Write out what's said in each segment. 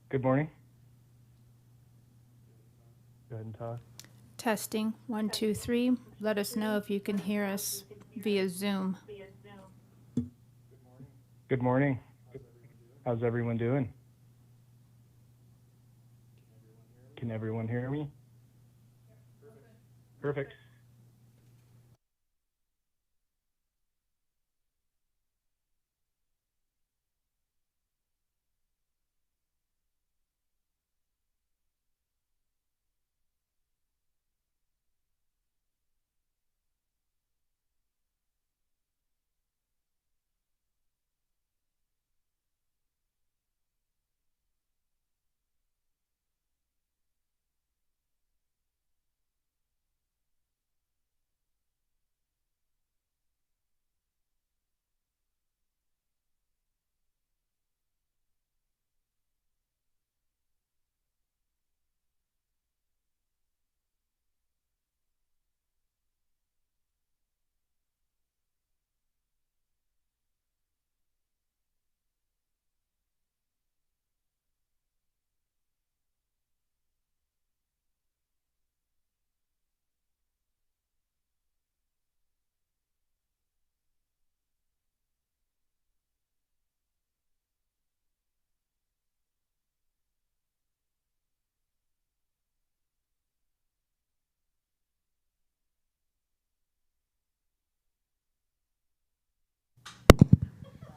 Good morning. Go ahead and talk. Testing, 1, 2, 3. Let us know if you can hear us via Zoom. Good morning. How's everyone doing? Can everyone hear me? Perfect.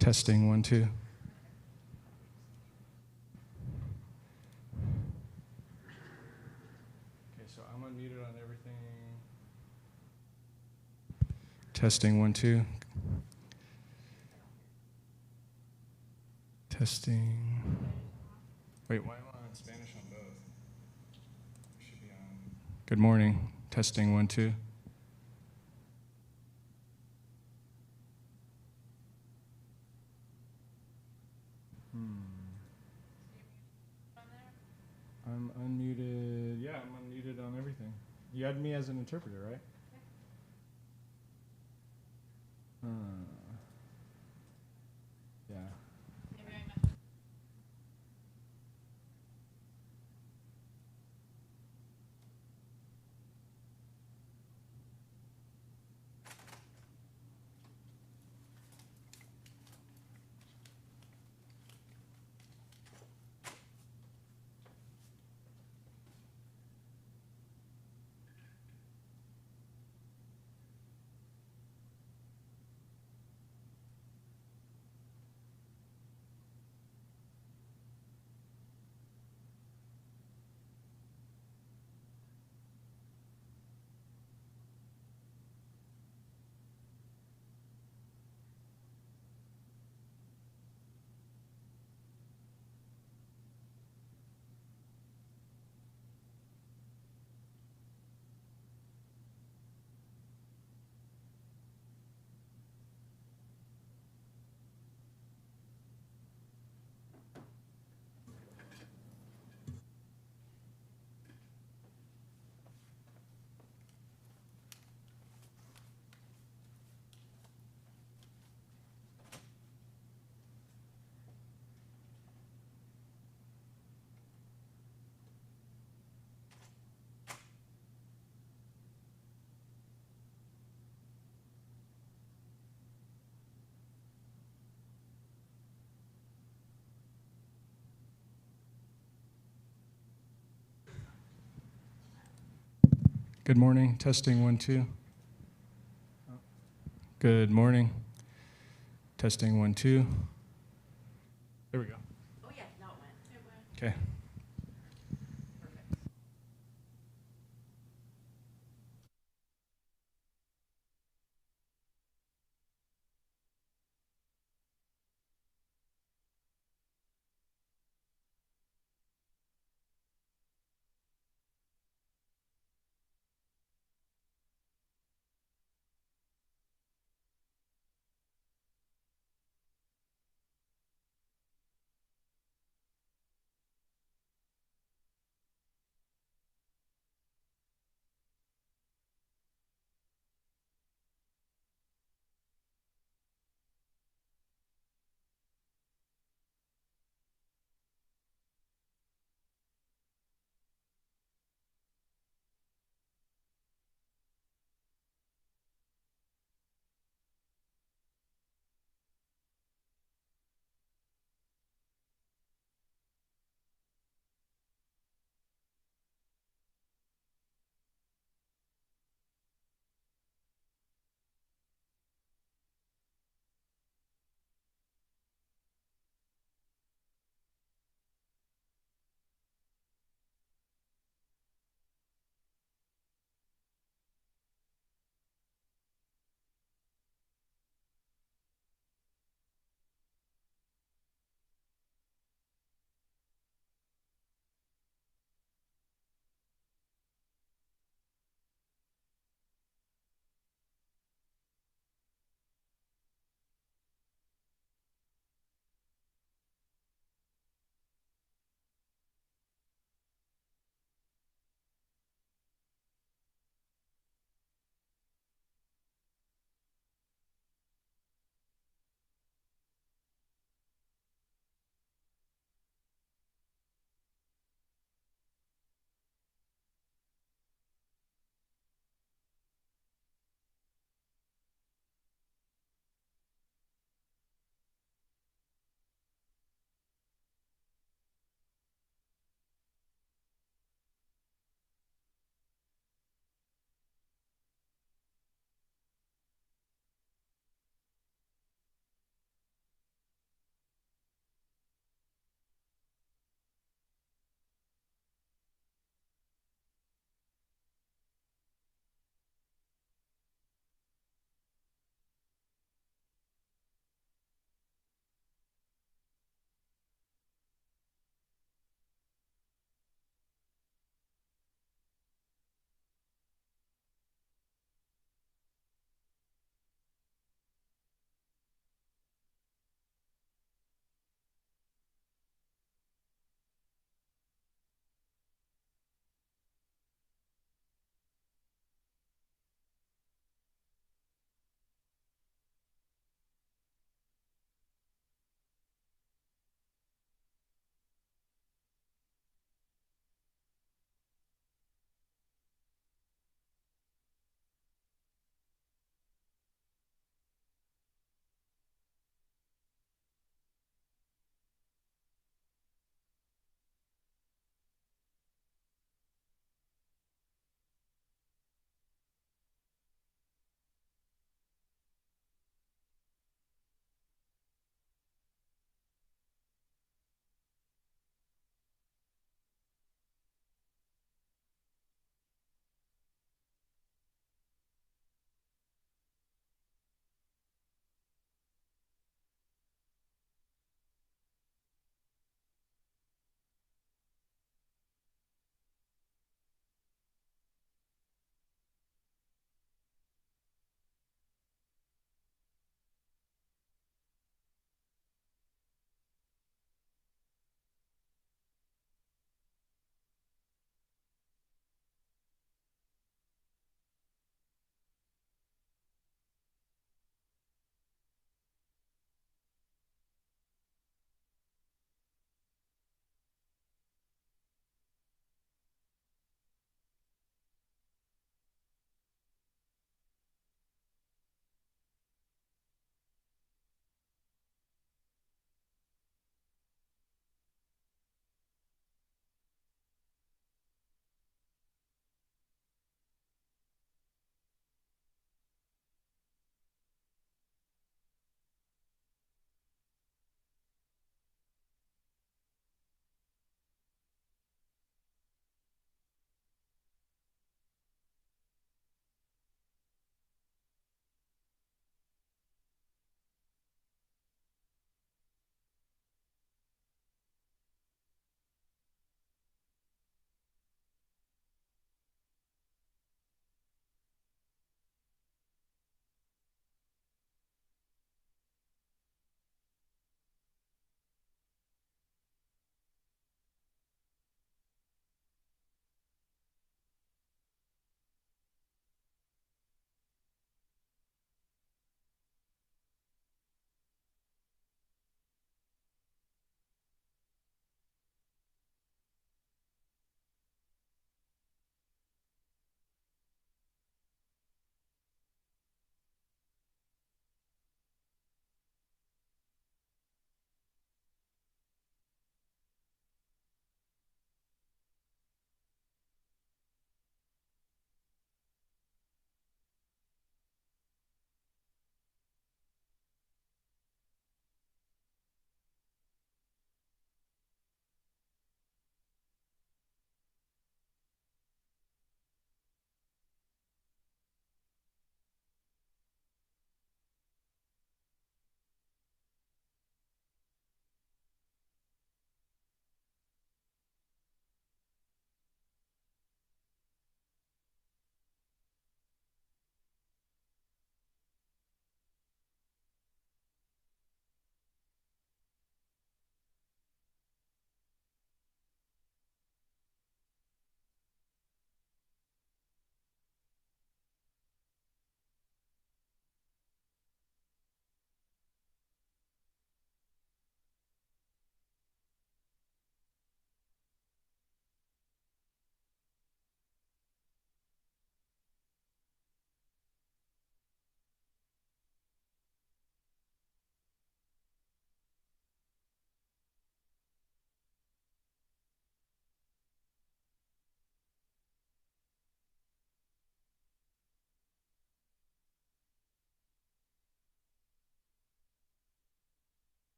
Testing 1, 2. Okay, so I'm unmuted on everything. Testing 1, 2. Testing. Wait, why am I on Spanish on both? It should be on. Good morning. Testing 1, 2. I'm unmuted. Yeah, I'm unmuted on everything. You had me as an interpreter, right? Yeah. Good morning. Testing 1, 2. Good morning. Testing 1, 2. There we go. Oh yeah, now it went. Okay.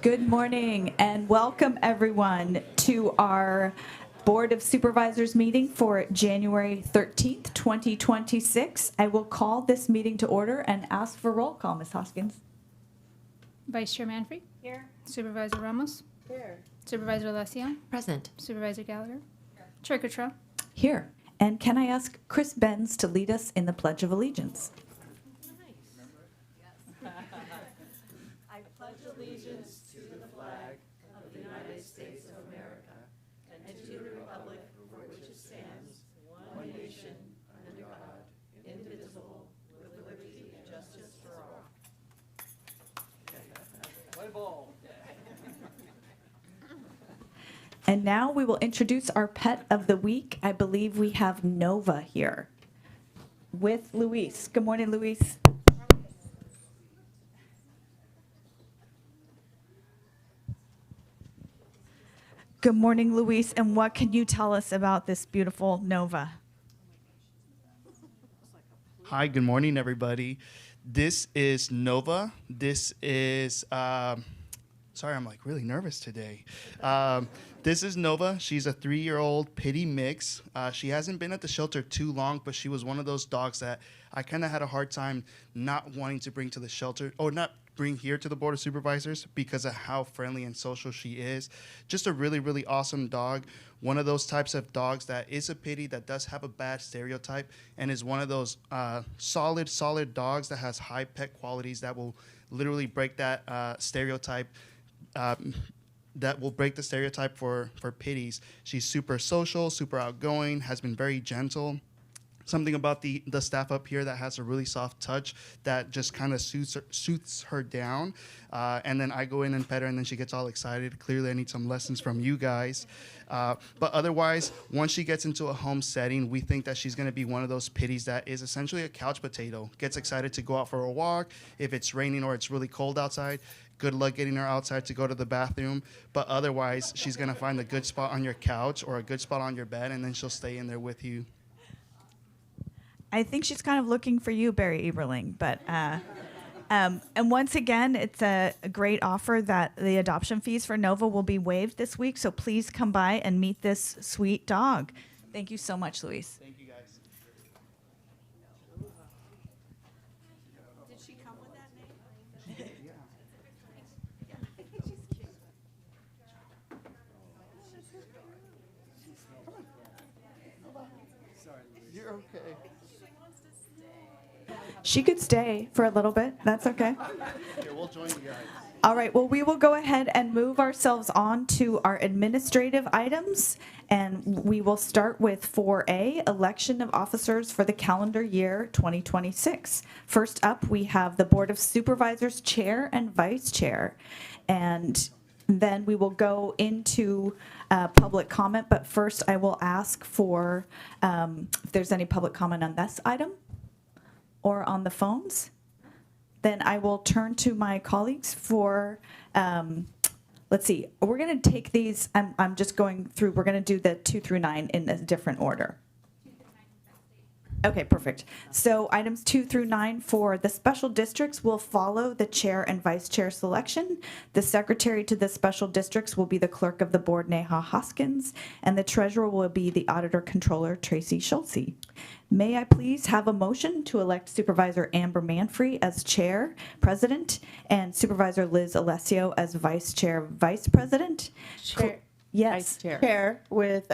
Good morning and welcome everyone to our Board of Supervisors meeting for January 13th, 2026. I will call this meeting to order and ask for roll call, Ms. Hoskins. Vice Chair Manfrey? Here. Supervisor Ramos? Here. Supervisor Alessio? Present. Supervisor Gallagher? Chair Cottrell? Here. And can I ask Chris Benz to lead us in the Pledge of Allegiance? I pledge allegiance to the flag of the United States of America and to the republic for which it stands, one nation, under God, indivisible, with liberty and justice for all. And now we will introduce our pet of the week. I believe we have Nova here with Luis. Good morning, Luis. Good morning, Luis. And what can you tell us about this beautiful Nova? Hi, good morning, everybody. This is Nova. This is, sorry, I'm like really nervous today. This is Nova. She's a 3-year-old pitty mix. She hasn't been at the shelter too long, but she was one of those dogs that I kind of had a hard time not wanting to bring to the shelter, or not bring here to the Board of Supervisors because of how friendly and social she is. Just a really, really awesome dog. One of those types of dogs that is a pity, that does have a bad stereotype, and is one of those solid dogs that has high pet qualities that will literally break that stereotype, that will break the stereotype for pitties. She's super social, super outgoing, has been very gentle. Something about the staff up here that has a really soft touch that just kind of suits her down. And then I go in and pet her, and then she gets all excited. Clearly, I need some lessons from you guys. But otherwise, once she gets into a home setting, we think that she's going to be one of those pitties that is essentially a couch potato. Gets excited to go out for a walk. If it's raining or it's really cold outside, good luck getting her outside to go to the bathroom. But otherwise, she's going to find a good spot on your couch or a good spot on your bed, and then she'll stay in there with you. I think she's kind of looking for you, Barry Eberling. But and once again, it's a great offer that the adoption fees for Nova will be waived this week. So please come by and meet this sweet dog. Thank you so much, Luis. Thank you, guys. Did she come with that name? You're okay. She could stay for a little bit. That's okay. Here, we'll join you guys. All right. Well, we will go ahead and move ourselves on to our administrative items. And we will start with 4A, election of officers for the calendar year 2026. First up, we have the Board of Supervisors chair and vice chair. And then we will go into public comment. But first, I will ask for if there's any public comment on this item or on the phones. Then I will turn to my colleagues for, let's see, we're going to take these, I'm just going through, we're going to do the 2 through 9 in a different order. Okay, perfect. So items 2 through 9 for the special districts will follow the chair and vice chair selection. The secretary to the special districts will be the clerk of the board, Neha Hoskins, and the treasurer will be the auditor controller, Tracy Schulze. May I please have a motion to elect Supervisor Amber Manfrey as chair, president, and Supervisor Liz Alessio as vice chair, vice president? Chair. Yes. Chair, with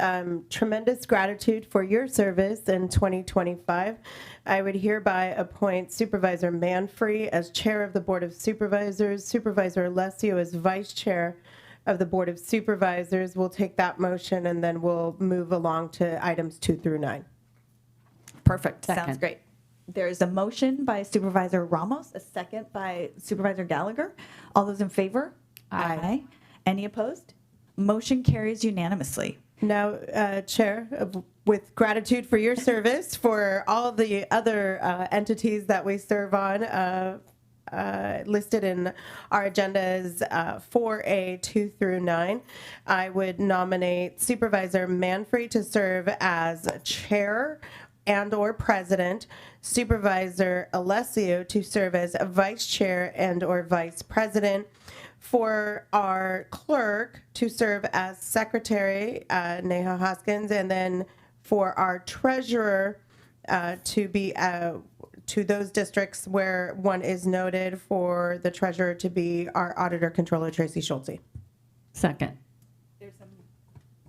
tremendous gratitude for your service in 2025, I would hereby appoint Supervisor Manfrey as chair of the Board of Supervisors, Supervisor Alessio as vice chair of the Board of Supervisors. We'll take that motion and then we'll move along to items 2 through 9. Perfect. Sounds Second. great. There's a motion by Supervisor Ramos, a second by Supervisor Gallagher. All those in favor? Aye. Any opposed? Motion carries unanimously. Now, Chair, with gratitude for your service, for all the other entities that we serve on, listed in our agendas 4A 2 through 9, I would nominate Supervisor Manfrey to serve as chair and or president, Supervisor Alessio to serve as vice chair and or vice president, for our clerk to serve as secretary, Neha Hoskins, and then for our treasurer to be to those districts where one is noted, for the treasurer to be our auditor controller, Tracy Schulte. Second.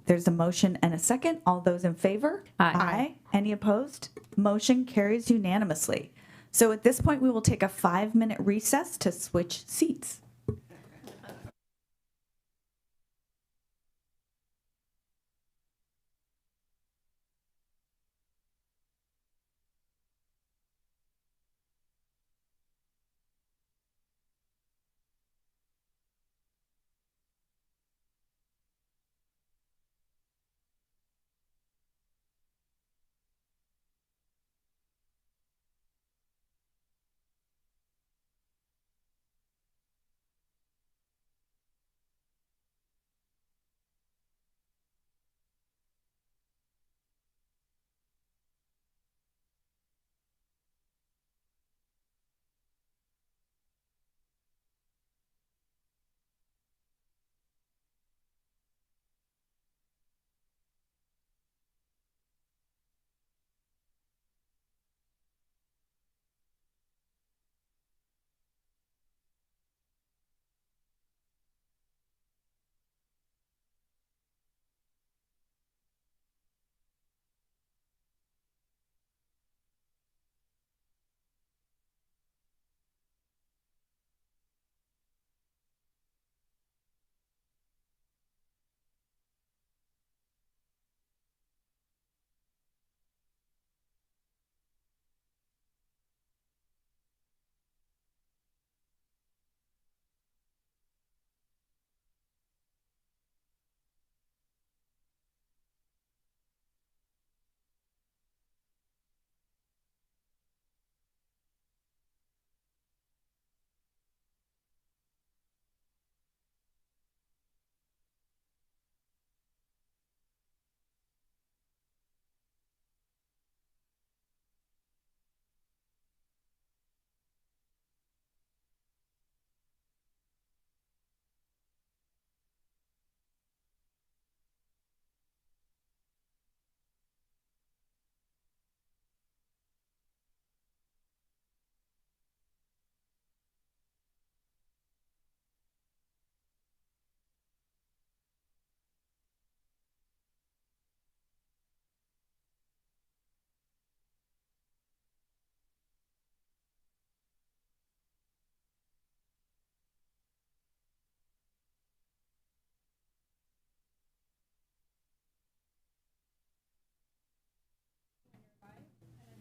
There's a motion and a second. All those in favor? Aye. Any opposed? Motion carries unanimously. So at this point, we will take a 5-minute recess to switch seats.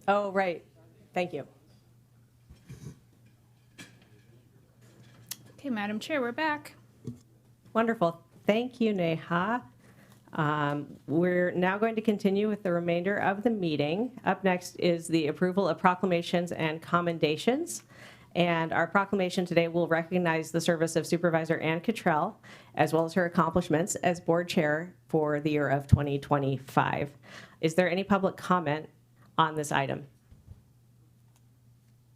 Oh, right. Thank you. Okay, Madam Chair, we're back. Wonderful. Thank you, Neha. We're now going to continue with the remainder of the meeting. Up next is the approval of proclamations and commendations. And our proclamation today will recognize the service of Supervisor Ann Cottrell, as well as her accomplishments as board chair for the year of 2025. Is there any public comment on this item?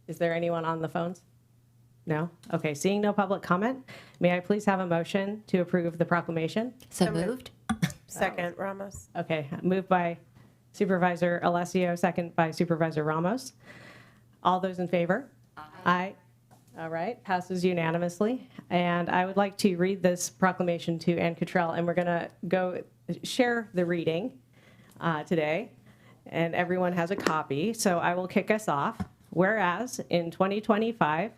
Is there anyone on the phones? No? Okay, seeing no public comment, may I please have a motion to approve the proclamation? So moved. Second, Ramos. Okay, moved by Supervisor Alessio, second by Supervisor Ramos. All those in favor? Aye. All right, passes unanimously. And I would like to read this proclamation to Ann Cottrell, and we're going to go share the reading today, and everyone has a copy. So I will kick us off. Whereas in 2025,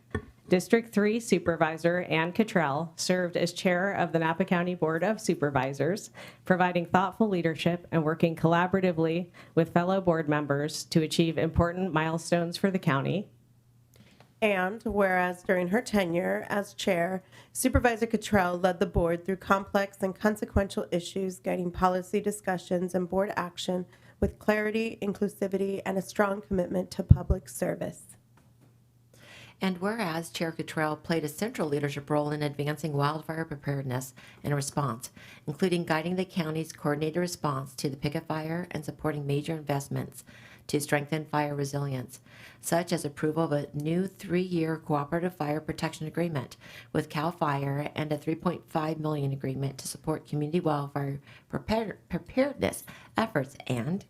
District 3 Supervisor Ann Cottrell served as chair of the Napa County Board of Supervisors, providing thoughtful leadership and working collaboratively with fellow board members to achieve important milestones for the county. And whereas during her tenure as chair, Supervisor Cottrell led the board through complex and consequential issues, guiding policy discussions and board action with clarity, inclusivity, and a strong commitment to public service. And whereas Chair Cottrell played a central leadership role in advancing wildfire preparedness and response, including guiding the county's coordinated response to the Picket Fire and supporting major investments to strengthen fire resilience, such as approval of a new 3-year cooperative fire protection agreement with CAL FIRE and a $3.5 million agreement to support community wildfire preparedness efforts. And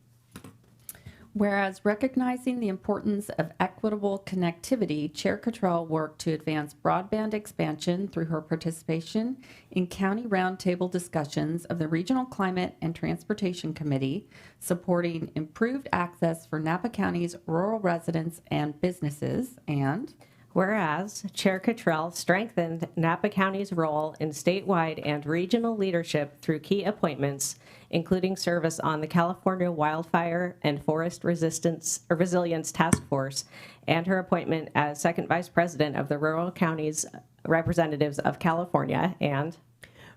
whereas recognizing the importance of equitable connectivity, Chair Cottrell worked to advance broadband expansion through her participation in county roundtable discussions of the Regional Climate and Transportation Committee, supporting improved access for Napa County's rural residents and businesses. And whereas Chair Cottrell strengthened Napa County's role in statewide and regional leadership through key appointments, including service on the California Wildfire and Forest Resilience Task Force, and her appointment as second vice president of the Rural Counties Representatives of California. And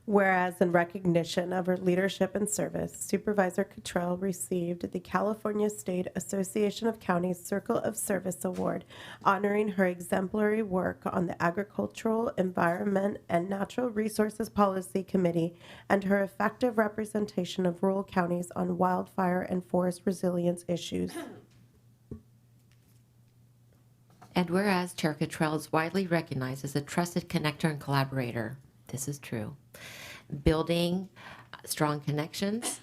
whereas in recognition of her leadership and service, Supervisor Cottrell received the California State Association of Counties Circle of Service Award, honoring her exemplary work on the Agricultural, Environment, and Natural Resources Policy Committee and her effective representation of rural counties on wildfire and forest resilience issues. And whereas Chair Cottrell is widely recognized as a trusted connector and collaborator, this is true, building strong connections,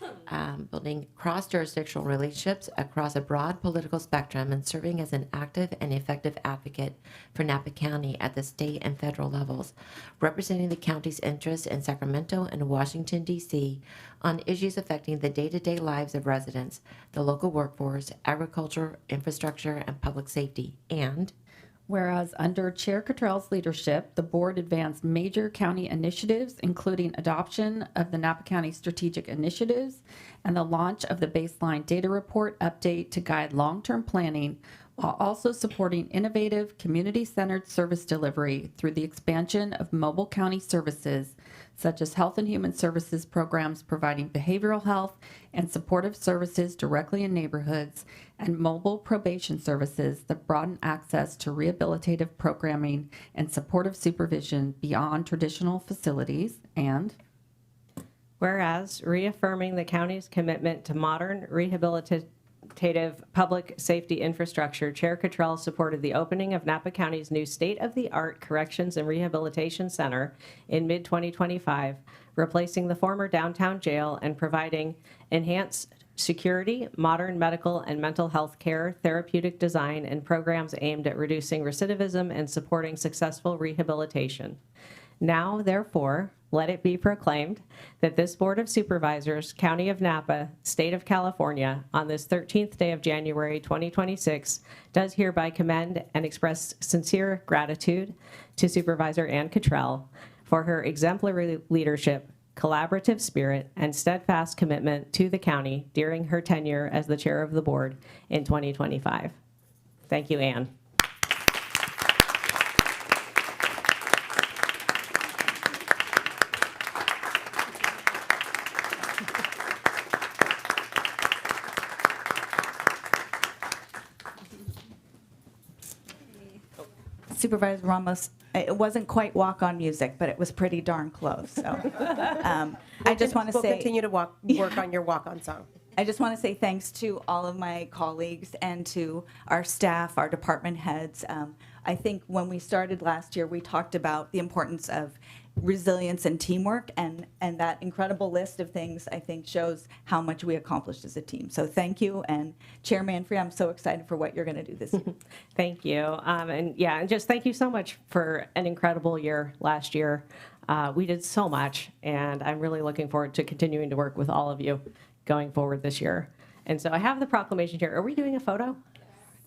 building cross-jurisdictional relationships across a broad political spectrum, and serving as an active and effective advocate for Napa County at the state and federal levels, representing the county's interests in Sacramento and Washington, D.C. on issues affecting the day-to-day lives of residents, the local workforce, agriculture, infrastructure, and public safety. And whereas under Chair Cottrell's leadership, the board advanced major county initiatives, including adoption of the Napa County Strategic Initiatives and the launch of the Baseline Data Report update to guide long-term planning, while also supporting innovative, community-centered service delivery through the expansion of mobile county services, such as Health and Human Services programs providing behavioral health and supportive services directly in neighborhoods, and mobile probation services that broaden access to rehabilitative programming and supportive supervision beyond traditional facilities. And whereas reaffirming the county's commitment to modern rehabilitative public safety infrastructure, Chair Cottrell supported the opening of Napa County's new state-of-the-art Corrections and Rehabilitation Center in mid-2025, replacing the former downtown jail and providing enhanced security, modern medical and mental health care, therapeutic design, and programs aimed at reducing recidivism and supporting successful rehabilitation. Now, therefore, let it be proclaimed that this Board of Supervisors, County of Napa, State of California, on this 13th day of January 2026, does hereby commend and express sincere gratitude to Supervisor Ann Cottrell for her exemplary leadership, collaborative spirit, and steadfast commitment to the county during her tenure as the chair of the board in 2025. Thank you, Ann. Supervisor Ramos, it wasn't quite walk-on music, but it was pretty darn close. So I just want to We'll say, continue to work on your walk-on song. I just want to say thanks to all of my colleagues and to our staff, our department heads. I think when we started last year, we talked about the importance of resilience and teamwork, and that incredible list of things, I think, shows how much we accomplished as a team. So thank you, and Chair Manfrey, I'm so excited for what you're going to do this year. Thank you. And just thank you so much for an incredible year last year. We did so much, and I'm really looking forward to continuing to work with all of you going forward this year. And so I have the proclamation here. Are we doing a photo?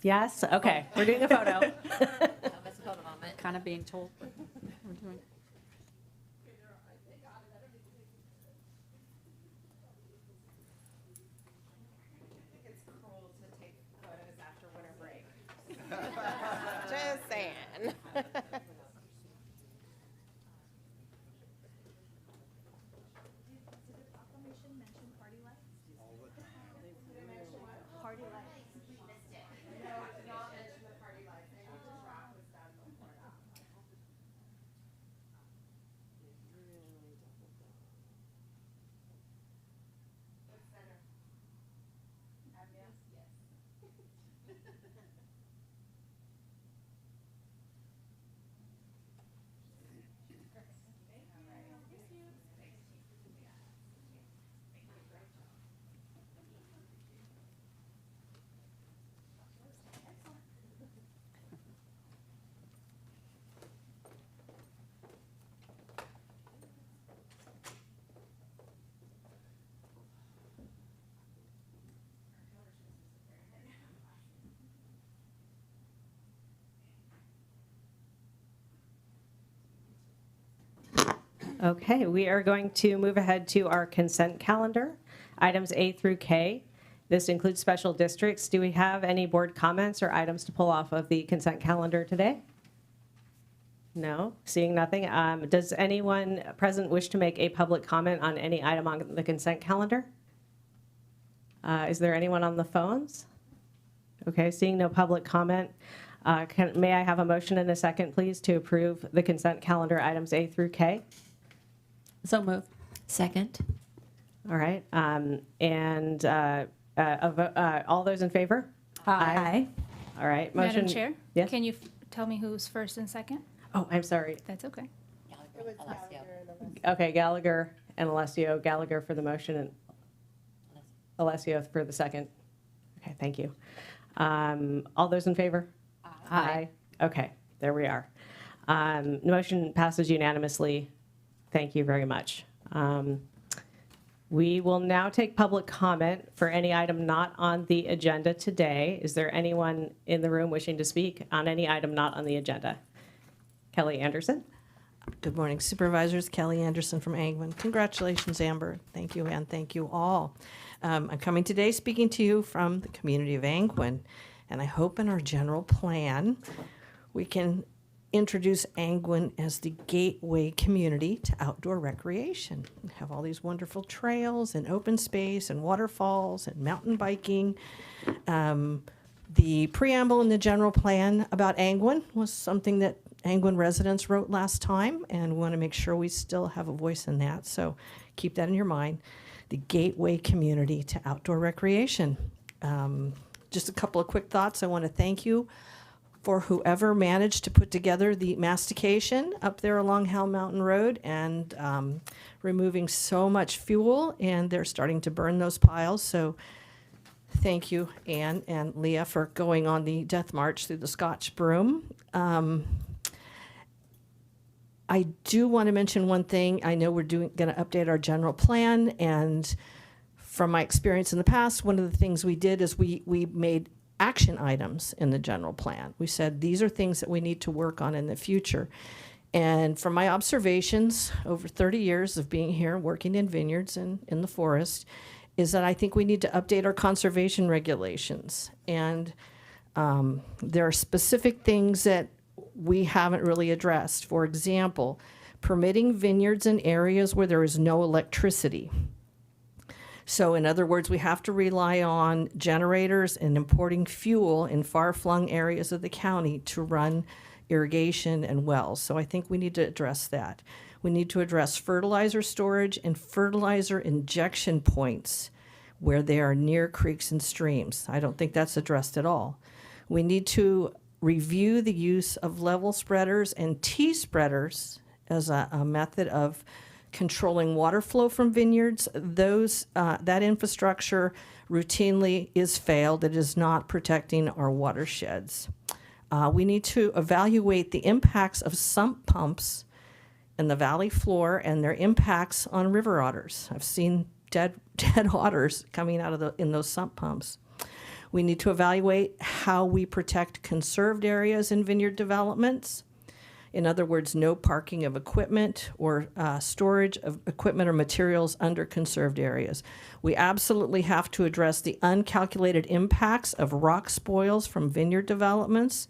Yes? Okay, we're doing a photo. Kind of being told what we're doing. It's cruel to take photos after winter break. Just saying. Okay, we are going to move ahead to our consent calendar, items A through K. This includes special districts. Do we have any board comments or items to pull off of the consent calendar today? No, seeing nothing. Does anyone present wish to make a public comment on any item on the consent calendar? Is there anyone on the phones? Okay, seeing no public comment, may I have a motion and a second, please, to approve the consent calendar items A through K? So moved. Second. All right, all those in favor? Aye. All right, motion. Madam Chair? Yes? Can you tell me who's first and second? Oh, I'm sorry. That's okay. Okay, Gallagher and Alessio. Gallagher for the motion and Alessio for the second. Okay, thank you. All those in favor? Aye. Okay, there we are. Motion passes unanimously. Thank you very much. We will now take public comment for any item not on the agenda today. Is there anyone in the room wishing to speak on any item not on the agenda? Kelly Anderson. Good morning, Supervisors. Kelly Anderson from Angwin. Congratulations, Amber. Thank you, and thank you all. I'm coming today speaking to you from the community of Angwin, and I hope in our general plan we can introduce Angwin as the gateway community to outdoor recreation. We have all these wonderful trails and open space and waterfalls and mountain biking. The preamble in the general plan about Angwin was something that Angwin residents wrote last time, and we want to make sure we still have a voice in that. So keep that in your mind. The gateway community to outdoor recreation. Just a couple of quick thoughts. I want to thank you for whoever managed to put together the mastication up there along Hell Mountain Road and removing so much fuel, and they're starting to burn those piles. So thank you, Ann and Leah, for going on the death march through the Scotch broom. I do want to mention one thing. I know we're going to update our general plan, and from my experience in the past, one of the things we did is we made action items in the general plan. We said these are things that we need to work on in the future. And from my observations over 30 years of being here, working in vineyards and in the forest, is that I think we need to update our conservation regulations. And there are specific things that we haven't really addressed. For example, permitting vineyards in areas where there is no electricity. So in other words, we have to rely on generators and importing fuel in far-flung areas of the county to run irrigation and wells. So I think we need to address that. We need to address fertilizer storage and fertilizer injection points where they are near creeks and streams. I don't think that's addressed at all. We need to review the use of level spreaders and T-spreaders as a method of controlling water flow from vineyards. That infrastructure routinely is failed. It is not protecting our watersheds. We need to evaluate the impacts of sump pumps in the valley floor and their impacts on river otters. I've seen dead otters coming out of in those sump pumps. We need to evaluate how we protect conserved areas in vineyard developments. In other words, no parking of equipment or storage of equipment or materials under conserved areas. We absolutely have to address the uncalculated impacts of rock spoils from vineyard developments.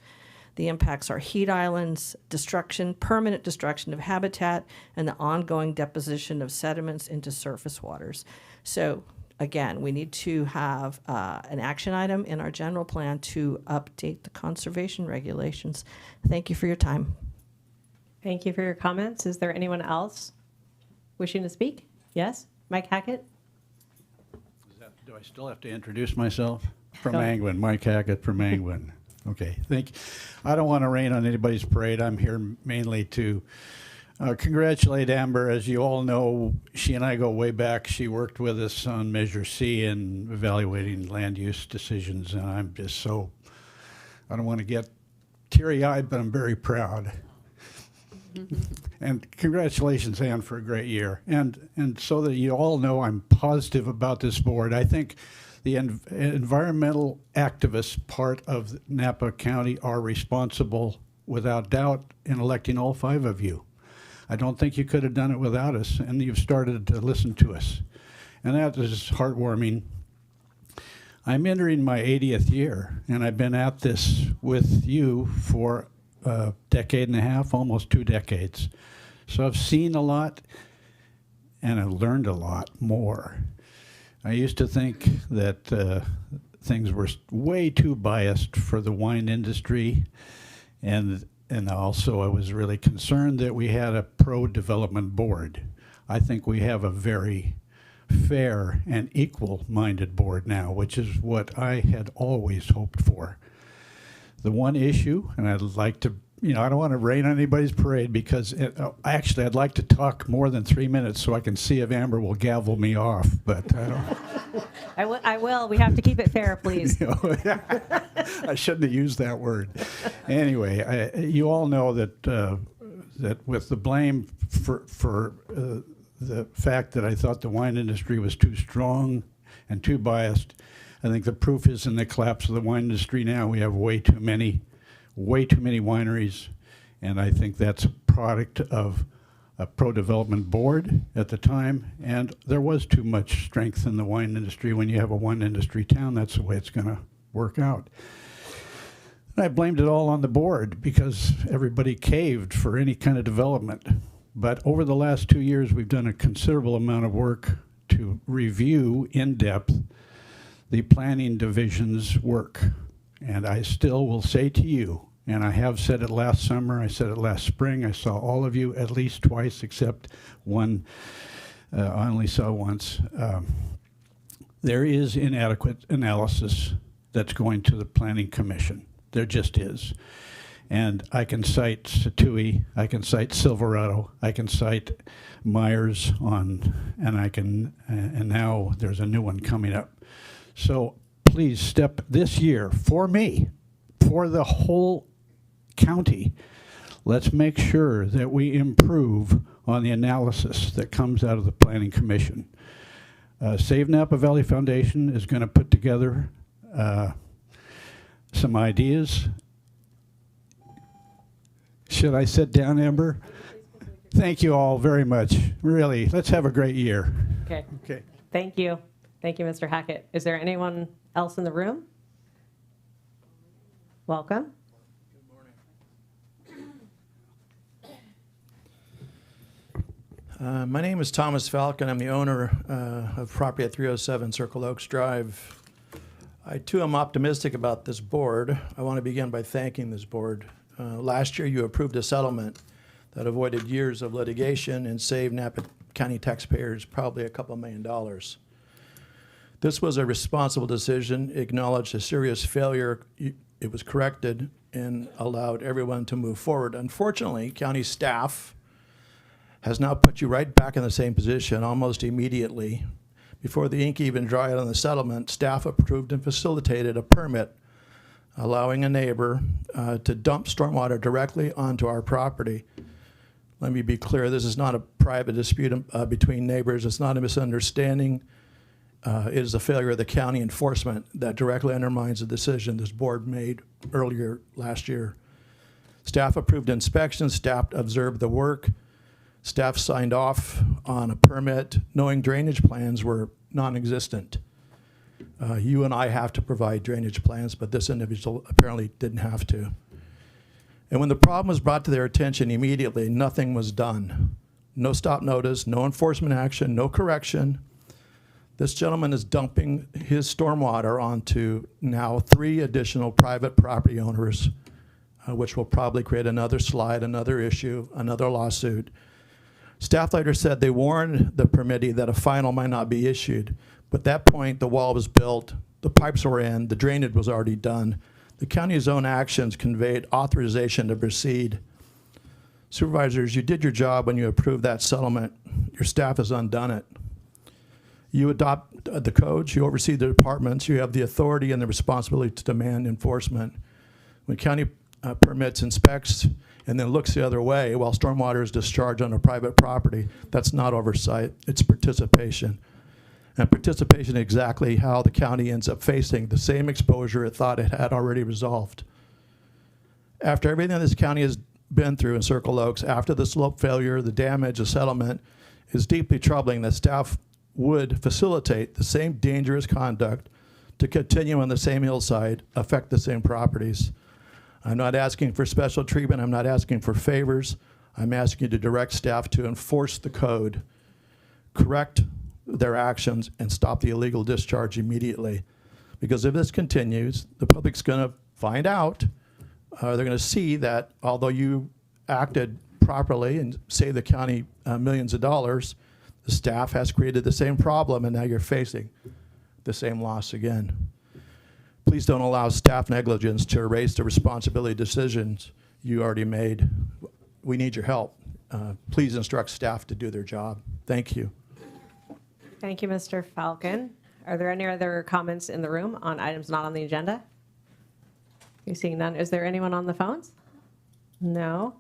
The impacts are heat islands, destruction, permanent destruction of habitat, and the ongoing deposition of sediments into surface waters. So again, we need to have an action item in our general plan to update the conservation regulations. Thank you for your time. Thank you for your comments. Is there anyone else wishing to speak? Yes, Mike Hackett? Do I still have to introduce myself? From Go. Angwin, Mike Hackett from Angwin. Okay, thank you. I don't want to rain on anybody's parade. I'm here mainly to congratulate Amber. As you all know, she and I go way back. She worked with us on Measure C and evaluating land use decisions, and I'm just so, I don't want to get teary-eyed, but I'm very proud. And congratulations, Ann, for a great year. And so that you all know I'm positive about this board. I think the environmental activist part of Napa County are responsible, without doubt, in electing all 5 of you. I don't think you could have done it without us, and you've started to listen to us. And that is heartwarming. I'm entering my 80th year, and I've been at this with you for a decade and a half, almost 2 decades. So I've seen a lot, and I've learned a lot more. I used to think that things were way too biased for the wine industry, and also I was really concerned that we had a pro-development board. I think we have a very fair and equal-minded board now, which is what I had always hoped for. The one issue, and I'd like to, I don't want to rain on anybody's parade, because actually I'd like to talk more than 3 minutes so I can see if Amber will gavel me off, but I don't. I will. We have to keep it fair, please. I shouldn't have used that word. Anyway, you all know that that with the blame for the fact that I thought the wine industry was too strong and too biased, I think the proof is in the collapse of the wine industry now. We have way too many wineries, and I think that's a product of a pro-development board at the time, and there was too much strength in the wine industry. When you have a one industry town, that's the way it's going to work out. And I blamed it all on the board because everybody caved for any kind of development. But over the last 2 years, we've done a considerable amount of work to review in depth the planning division's work. And I still will say to you, and I have said it last summer, I said it last spring, I saw all of you at least twice, except one I only saw once. There is inadequate analysis that's going to the Planning Commission. There just is. And I can cite Satui, I can cite Silverado, I can cite Myers and now there's a new one coming up. So please step this year for me, for the whole county. Let's make sure that we improve on the analysis that comes out of the Planning Commission. Save Napa Valley Foundation is going to put together some ideas. Should I sit down, Amber? Thank you all very much. Really, let's have a great year. Okay. Okay. Thank you. Thank you, Mr. Hackett. Is there anyone else in the room? Welcome. My name is Thomas Falcon. I'm the owner of property at 307 Circle Oaks Drive. I, too, am optimistic about this board. I want to begin by thanking this board. Last year, you approved a settlement that avoided years of litigation and saved Napa County taxpayers probably a couple $1 million. This was a responsible decision, acknowledged a serious failure. It was corrected and allowed everyone to move forward. Unfortunately, county staff has now put you right back in the same position almost immediately. Before the ink even dried on the settlement, staff approved and facilitated a permit allowing a neighbor to dump stormwater directly onto our property. Let me be clear, this is not a private dispute between neighbors. It's not a misunderstanding. It is a failure of the county enforcement that directly undermines the decision this board made earlier last year. Staff approved inspections, staff observed the work, staff signed off on a permit knowing drainage plans were non-existent. You and I have to provide drainage plans, but this individual apparently didn't have to. And when the problem was brought to their attention immediately, nothing was done. No stop notice, no enforcement action, no correction. This gentleman is dumping his stormwater onto now 3 additional private property owners, which will probably create another slide, another issue, another lawsuit. Staff later said they warned the permittee that a final might not be issued. But at that point, the wall was built, The pipes were in, the drainage was already done. The county's own actions conveyed authorization to proceed. Supervisors, you did your job when you approved that settlement. Your staff has undone it. You adopt the codes, you oversee the departments, you have the authority and the responsibility to demand enforcement. When county permits, inspects, and then looks the other way while stormwater is discharged on a private property, that's not oversight, it's participation. And participation is exactly how the county ends up facing the same exposure it thought it had already resolved. After everything this county has been through in Circle Oaks, after the slope failure, the damage, the settlement, is deeply troubling that staff would facilitate the same dangerous conduct to continue on the same hillside, affect the same properties. I'm not asking for special treatment, I'm not asking for favors, I'm asking you to direct staff to enforce the code, correct their actions, and stop the illegal discharge immediately. Because if this continues, the public's gonna find out, they're gonna see that although you acted properly and saved the county millions of dollars, the staff has created the same problem and now you're facing the same loss again. Please don't allow staff negligence to erase the responsibility decisions you already made. We need your help. Please instruct staff to do their job. Thank you. Thank you, Mr. Falcon. Are there any other comments in the room on items not on the agenda? You seeing none? Is there anyone on the phones? No.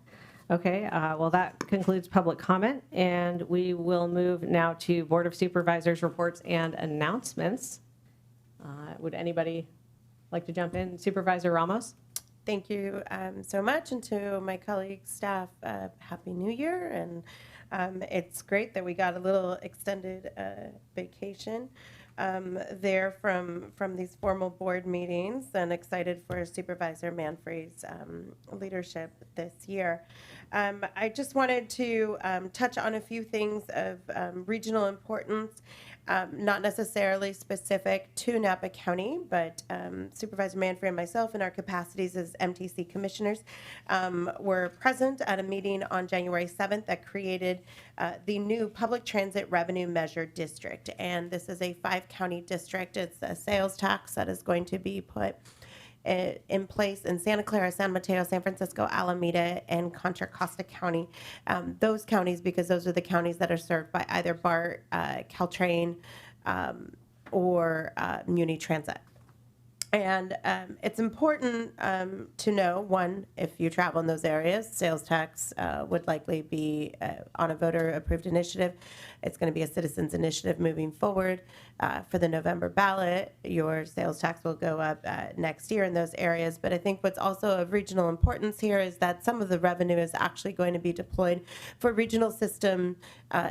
Okay, well, that concludes public comment, and we will move now to Board of Supervisors reports and announcements. Would anybody like to jump in? Supervisor Ramos? Thank you so much, and to my colleagues, staff, Happy New Year. And it's great that we got a little extended vacation there from these formal board meetings, and excited for Supervisor Manfrey's leadership this year. I just wanted to touch on a few things of regional importance, not necessarily specific to Napa County, but Supervisor Manfrey and myself in our capacities as MTC commissioners were present at a meeting on January 7th that created the new Public Transit Revenue Measure District. And this is a 5-county district. It's a sales tax that is going to be put in place in Santa Clara, San Mateo, San Francisco, Alameda, and Contra Costa County. Those counties, because those are the counties that are served by either BART, Caltrain, or Muni Transit. And it's important to know, one, if you travel in those areas, sales tax would likely be on a voter-approved initiative. It's going to be a citizens' initiative moving forward. For the November ballot, your sales tax will go up next year in those areas. But I think what's also of regional importance here is that some of the revenue is actually going to be deployed for regional system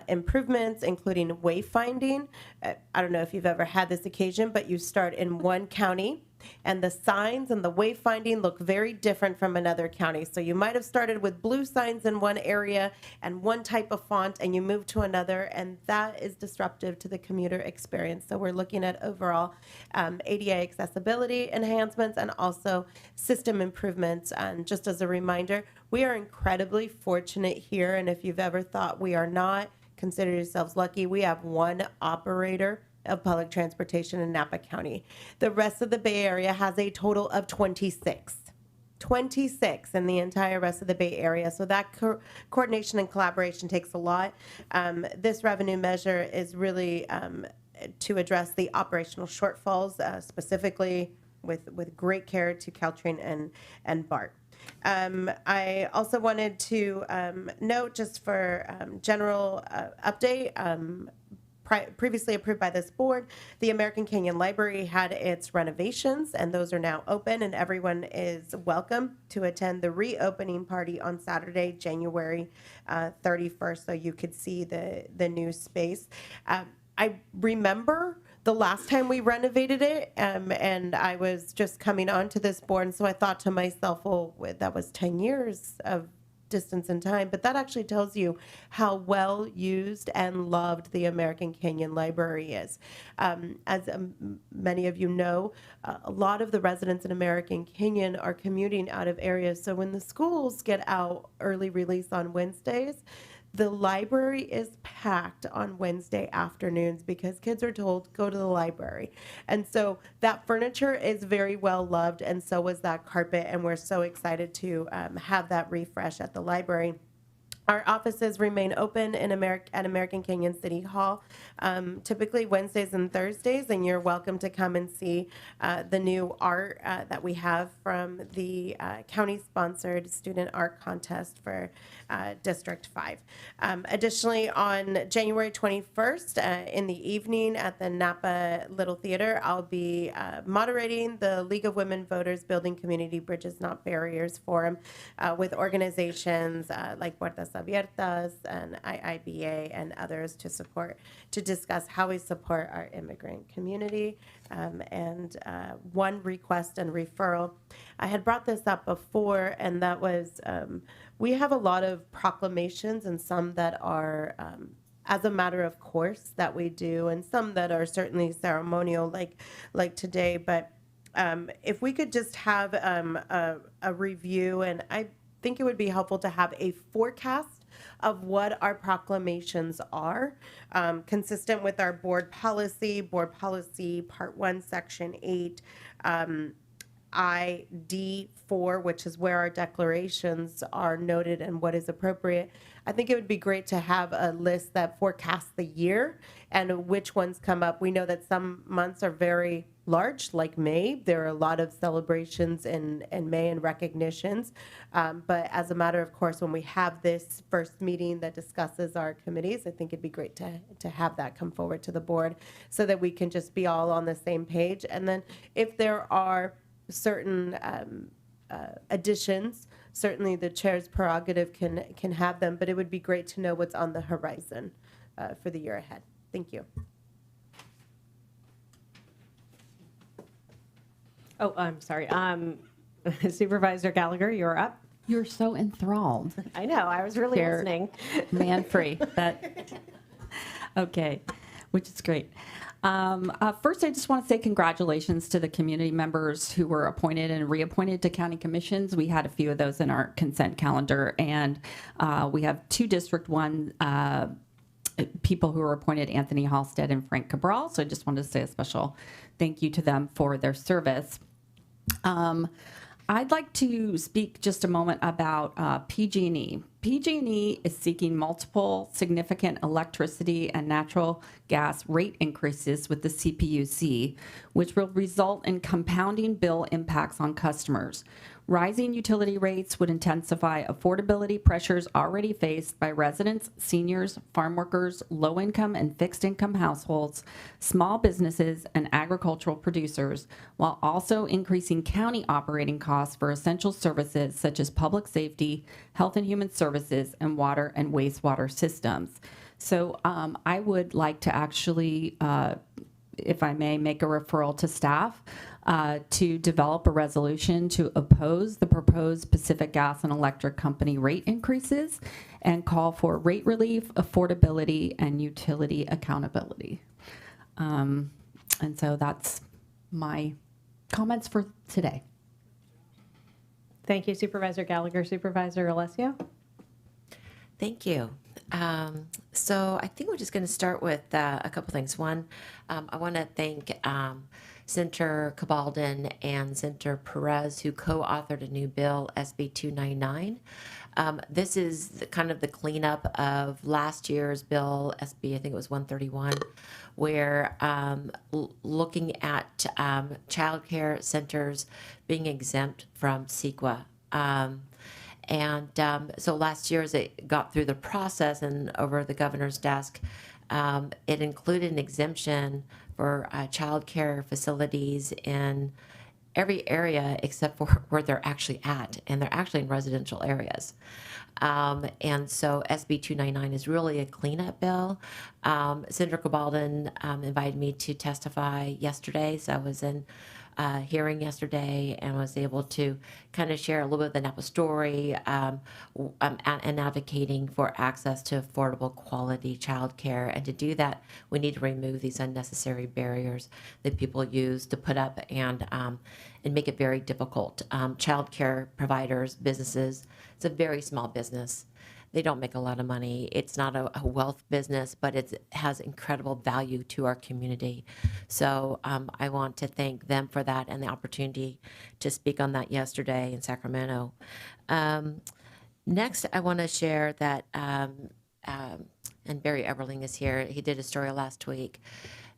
improvements, including wayfinding. I don't know if you've ever had this occasion, but you start in one county, and the signs and the wayfinding look very different from another county. So you might have started with blue signs in one area and one type of font, and you move to another, and that is disruptive to the commuter experience. So we're looking at overall ADA accessibility enhancements and also system improvements. And just as a reminder, we are incredibly fortunate here, and if you've ever thought we are not, consider yourselves lucky. We have one operator of public transportation in Napa County. The rest of the Bay Area has a total of 26 in the entire rest of the Bay Area. So that coordination and collaboration takes a lot. This revenue measure is really to address the operational shortfalls, specifically with great care to Caltrain and BART. I also wanted to note, just for general update, previously approved by this board, the American Canyon Library had its renovations, and those are now open, and everyone is welcome to attend the reopening party on Saturday, January 31st, so you could see the new space. I remember the last time we renovated it, and I was just coming onto this board, and so I thought to myself, well, that was 10 years of distance in time, but that actually tells you how well used and loved the American Canyon Library is. As many of you know, a lot of the residents in American Canyon are commuting out of areas, so when the schools get out early release on Wednesdays, The library is packed on Wednesday afternoons because kids are told, go to the library. And so that furniture is very well loved, and so was that carpet, and we're so excited to have that refresh at the library. Our offices remain open at American Canyon City Hall, typically Wednesdays and Thursdays, and you're welcome to come and see the new art that we have from the county-sponsored student art contest for District 5. Additionally, on January 21st in the evening at the Napa Little Theater, I'll be moderating the League of Women Voters Building Community Bridges Not Barriers Forum with organizations like Puertas Abiertas and IIBA and others to discuss how we support our immigrant community. And one request and referral. I had brought this up before, and that was we have a lot of proclamations and some that are as a matter of course that we do, and some that are certainly ceremonial like today. But if we could just have a review, and I think it would be helpful to have a forecast of what our proclamations are, consistent with our board policy part 1, section 8, ID4, which is where our declarations are noted and what is appropriate. I think it would be great to have a list that forecasts the year and which ones come up. We know that some months are very large, like May. There are a lot of celebrations in May and recognitions. But as a matter of course, when we have this first meeting that discusses our committees, I think it'd be great to have that come forward to the board so that we can just be all on the same page. And then if there are certain additions, certainly the chair's prerogative can have them, but it would be great to know what's on the horizon for the year ahead. Thank you. Oh, I'm sorry. Supervisor Gallagher, you're up. You're so enthralled. I know. I was really Chair listening. Man-free. Okay, which is great. First, I just want to say congratulations to the community members who were appointed and reappointed to county commissions. We had a few of those in our consent calendar, and we have 2 District 1 people who were appointed, Anthony Halstead and Frank Cabral. So I just wanted to say a special thank you to them for their service. I'd like to speak just a moment about PG&E. PG&E is seeking multiple significant electricity and natural gas rate increases with the CPUC, which will result in compounding bill impacts on customers. Rising utility rates would intensify affordability pressures already faced by residents, seniors, farm workers, low-income and fixed-income households, small businesses, and agricultural producers, while also increasing county operating costs for essential services such as public safety, health and human services, and water and wastewater systems. So I would like to actually, if I may, make a referral to staff to develop a resolution to oppose the proposed Pacific Gas and Electric Company rate increases and call for rate relief, affordability, and utility accountability. And so that's my comments for today. Thank you, Supervisor Gallagher. Supervisor Alessio? Thank you. So I think we're just going to start with a couple things. One, I want to thank Senator Cabaldon and Senator Perez, who co-authored a new bill, SB 299. This is kind of the cleanup of last year's bill, SB, I think it was 131, where looking at child care centers being exempt from CEQA. So last year, as it got through the process and over the governor's desk, it included an exemption for child care facilities in every area except for where they're actually at, and they're actually in residential areas. And so SB 299 is really a cleanup bill. Senator Cabaldon invited me to testify yesterday, so I was in hearing yesterday and was able to kind of share a little bit of the Napa story and advocating for access to affordable quality childcare. And to do that, we need to remove these unnecessary barriers that people use to put up and make it very difficult. Childcare providers, businesses, it's a very small business. They don't make a lot of money. It's not a wealth business, but it has incredible value to our community. So I want to thank them for that and the opportunity to speak on that yesterday in Sacramento. Next, I want to share that, and Barry Everling is here. He did a story last week.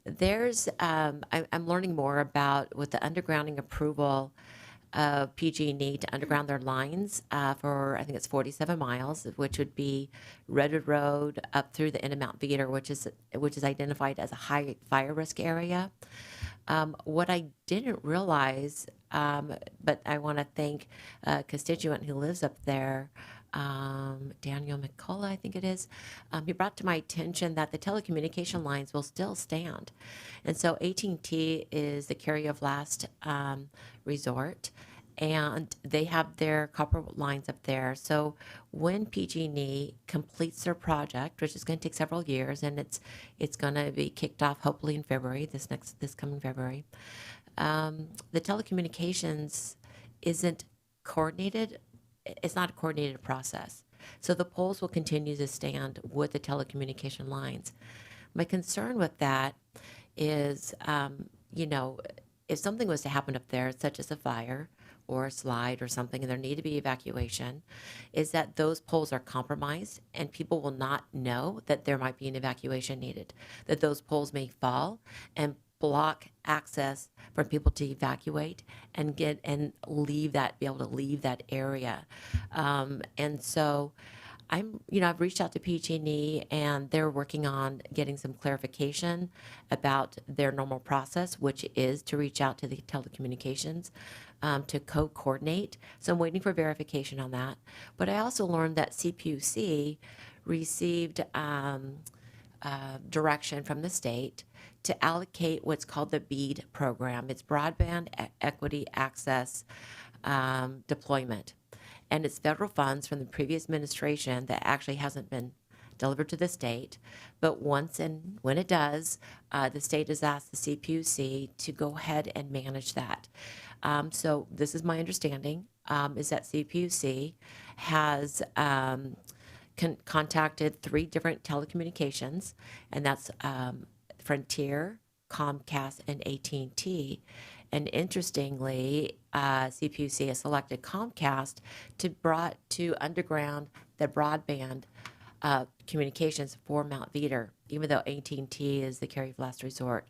There's, I'm learning more about with the undergrounding approval of PG&E to underground their lines for, I think it's 47 miles, which would be Redwood Road up through the end of Mount Veeder, which is identified as a high fire risk area. What I didn't realize, but I want to thank a constituent who lives up there, Daniel McCullough, I think it is. He brought to my attention that the telecommunication lines will still stand. And so AT&T is the carrier of last resort, and they have their copper lines up there. So when PG&E completes their project, which is going to take several years, and it's going to be kicked off hopefully in February, this coming February, the telecommunications isn't coordinated. It's not a coordinated process. So the poles will continue to stand with the telecommunication lines. My concern with that is, if something was to happen up there, such as a fire or a slide or something, and there need to be evacuation, is that those poles are compromised and people will not know that there might be an evacuation needed, that those poles may fall and block access for people to evacuate and be able to leave that area. And so I've reached out to PG&E and they're working on getting some clarification about their normal process, which is to reach out to the telecommunications to co-coordinate. So I'm waiting for verification on that. But I also learned that CPUC received direction from the state to allocate what's called the BEAD program. It's Broadband Equity Access Deployment. And it's federal funds from the previous administration that actually hasn't been delivered to the state. But once and when it does, the state has asked the CPUC to go ahead and manage that. So this is my understanding, is that CPUC has contacted 3 different telecommunications, and that's Frontier, Comcast, and AT&T. And interestingly, CPUC has selected Comcast to underground the broadband communications for Mount Veeder, even though AT&T is the carrier of last resort.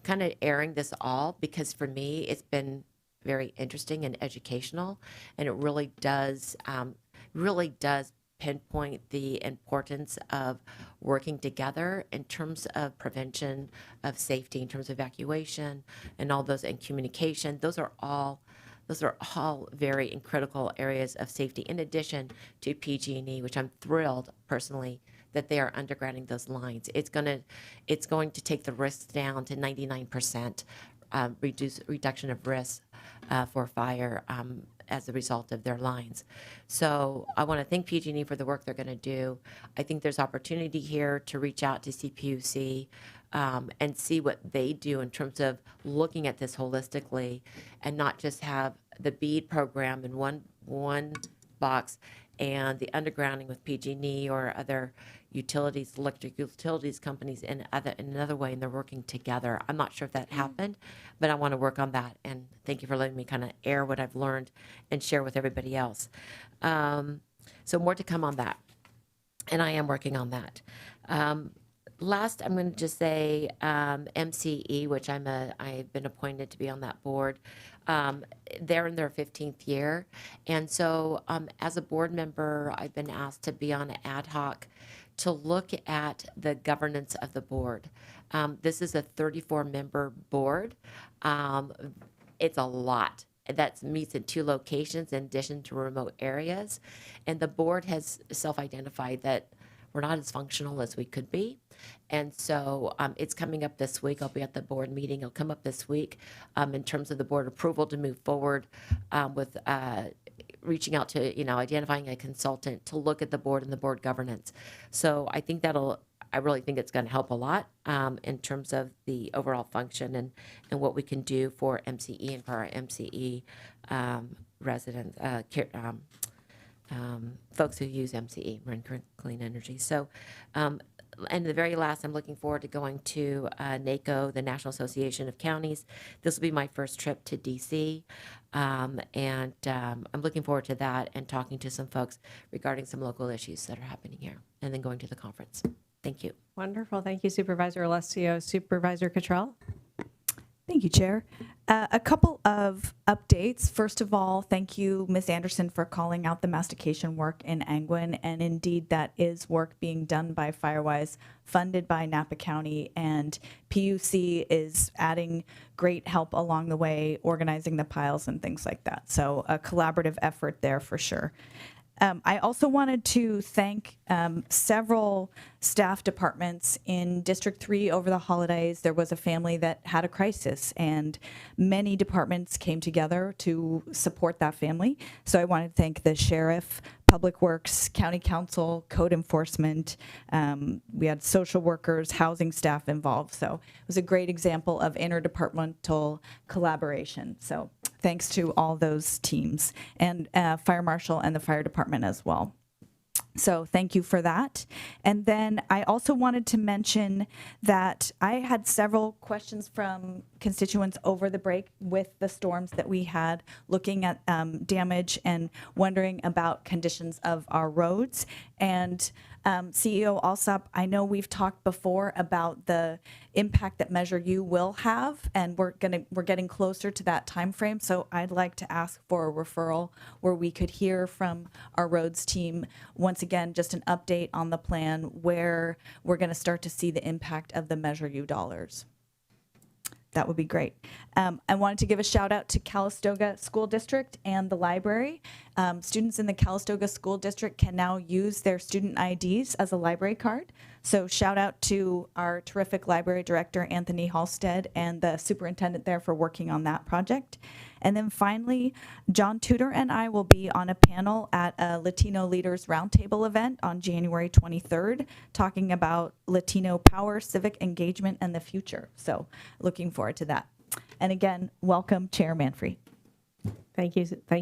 Kind of airing this all because for me, it's been very interesting and educational, and it really does pinpoint the importance of working together in terms of prevention of safety, in terms of evacuation and all those, and communication. Those are all very critical areas of safety, in addition to PG&E, which I'm thrilled personally that they are undergrounding those lines. It's going to take the risks down to 99%, reduction of risk for fire as a result of their lines. So I want to thank PG&E for the work they're going to do. I think there's opportunity here to reach out to CPUC and see what they do in terms of looking at this holistically, and not just have the BEAD program in one box and the undergrounding with PG&E or other utilities, electric utilities companies in another way, and they're working together. I'm not sure if that happened, but I want to work on that. And thank you for letting me kind of air what I've learned and share with everybody else. So more to come on that, and I am working on that. Last, I'm going to just say MCE, which I've been appointed to be on that board. They're in their 15th year. And so as a board member, I've been asked to be on an ad hoc to look at the governance of the board. This is a 34-member board. It's a lot. That meets in 2 locations in addition to remote areas. And the board has self-identified that we're not as functional as we could be. And so it's coming up this week. I'll be at the board meeting. It'll come up this week in terms of the board approval to move forward with reaching out to, identifying a consultant to look at the board and the board governance. So I think I really think it's going to help a lot in terms of the overall function and what we can do for MCE and for our MCE residents, folks who use MCE, Run Clean Energy. So, and the very last, I'm looking forward to going to NACO, the National Association of Counties. This will be my first trip to DC, and I'm looking forward to that and talking to some folks regarding some local issues that are happening here, and then going to the conference. Thank you. Wonderful. Thank you, Supervisor Alessio. Supervisor Cottrell? Thank you, Chair. A couple of updates. First of all, thank you, Ms. Anderson, for calling out the mastication work in Angwin. And indeed, that is work being done by Firewise, funded by Napa County. And PUC is adding great help along the way, organizing the piles and things like that. So a collaborative effort there for sure. I also wanted to thank several staff departments in District 3 over the holidays. There was a family that had a crisis, and many departments came together to support that family. So I wanted to thank the sheriff, Public Works, County Council, Code Enforcement. We had social workers, housing staff involved. So it was a great example of interdepartmental collaboration. So thanks to all those teams, and Fire Marshal and the Fire Department as well. So thank you for that. And then I also wanted to mention that I had several questions from constituents over the break with the storms that we had, looking at damage and wondering about conditions of our roads. And CEO Alsop, I know we've talked before about the impact that Measure U will have, and we're getting closer to that time frame. So I'd like to ask for a referral where we could hear from our roads team once again, just an update on the plan where we're going to start to see the impact of the Measure U dollars. That would be great. I wanted to give a shout out to Calistoga School District and the library. Students in the Calistoga School District can now use their student IDs as a library card. So shout out to our terrific library director, Anthony Halstead, and the superintendent there for working on that project. And then finally, John Tudor and I will be on a panel at a Latino Leaders Roundtable event on January 23rd, talking about Latino power, civic engagement, and the future. So looking forward to that. And again, welcome, Chair Manfrey. Thank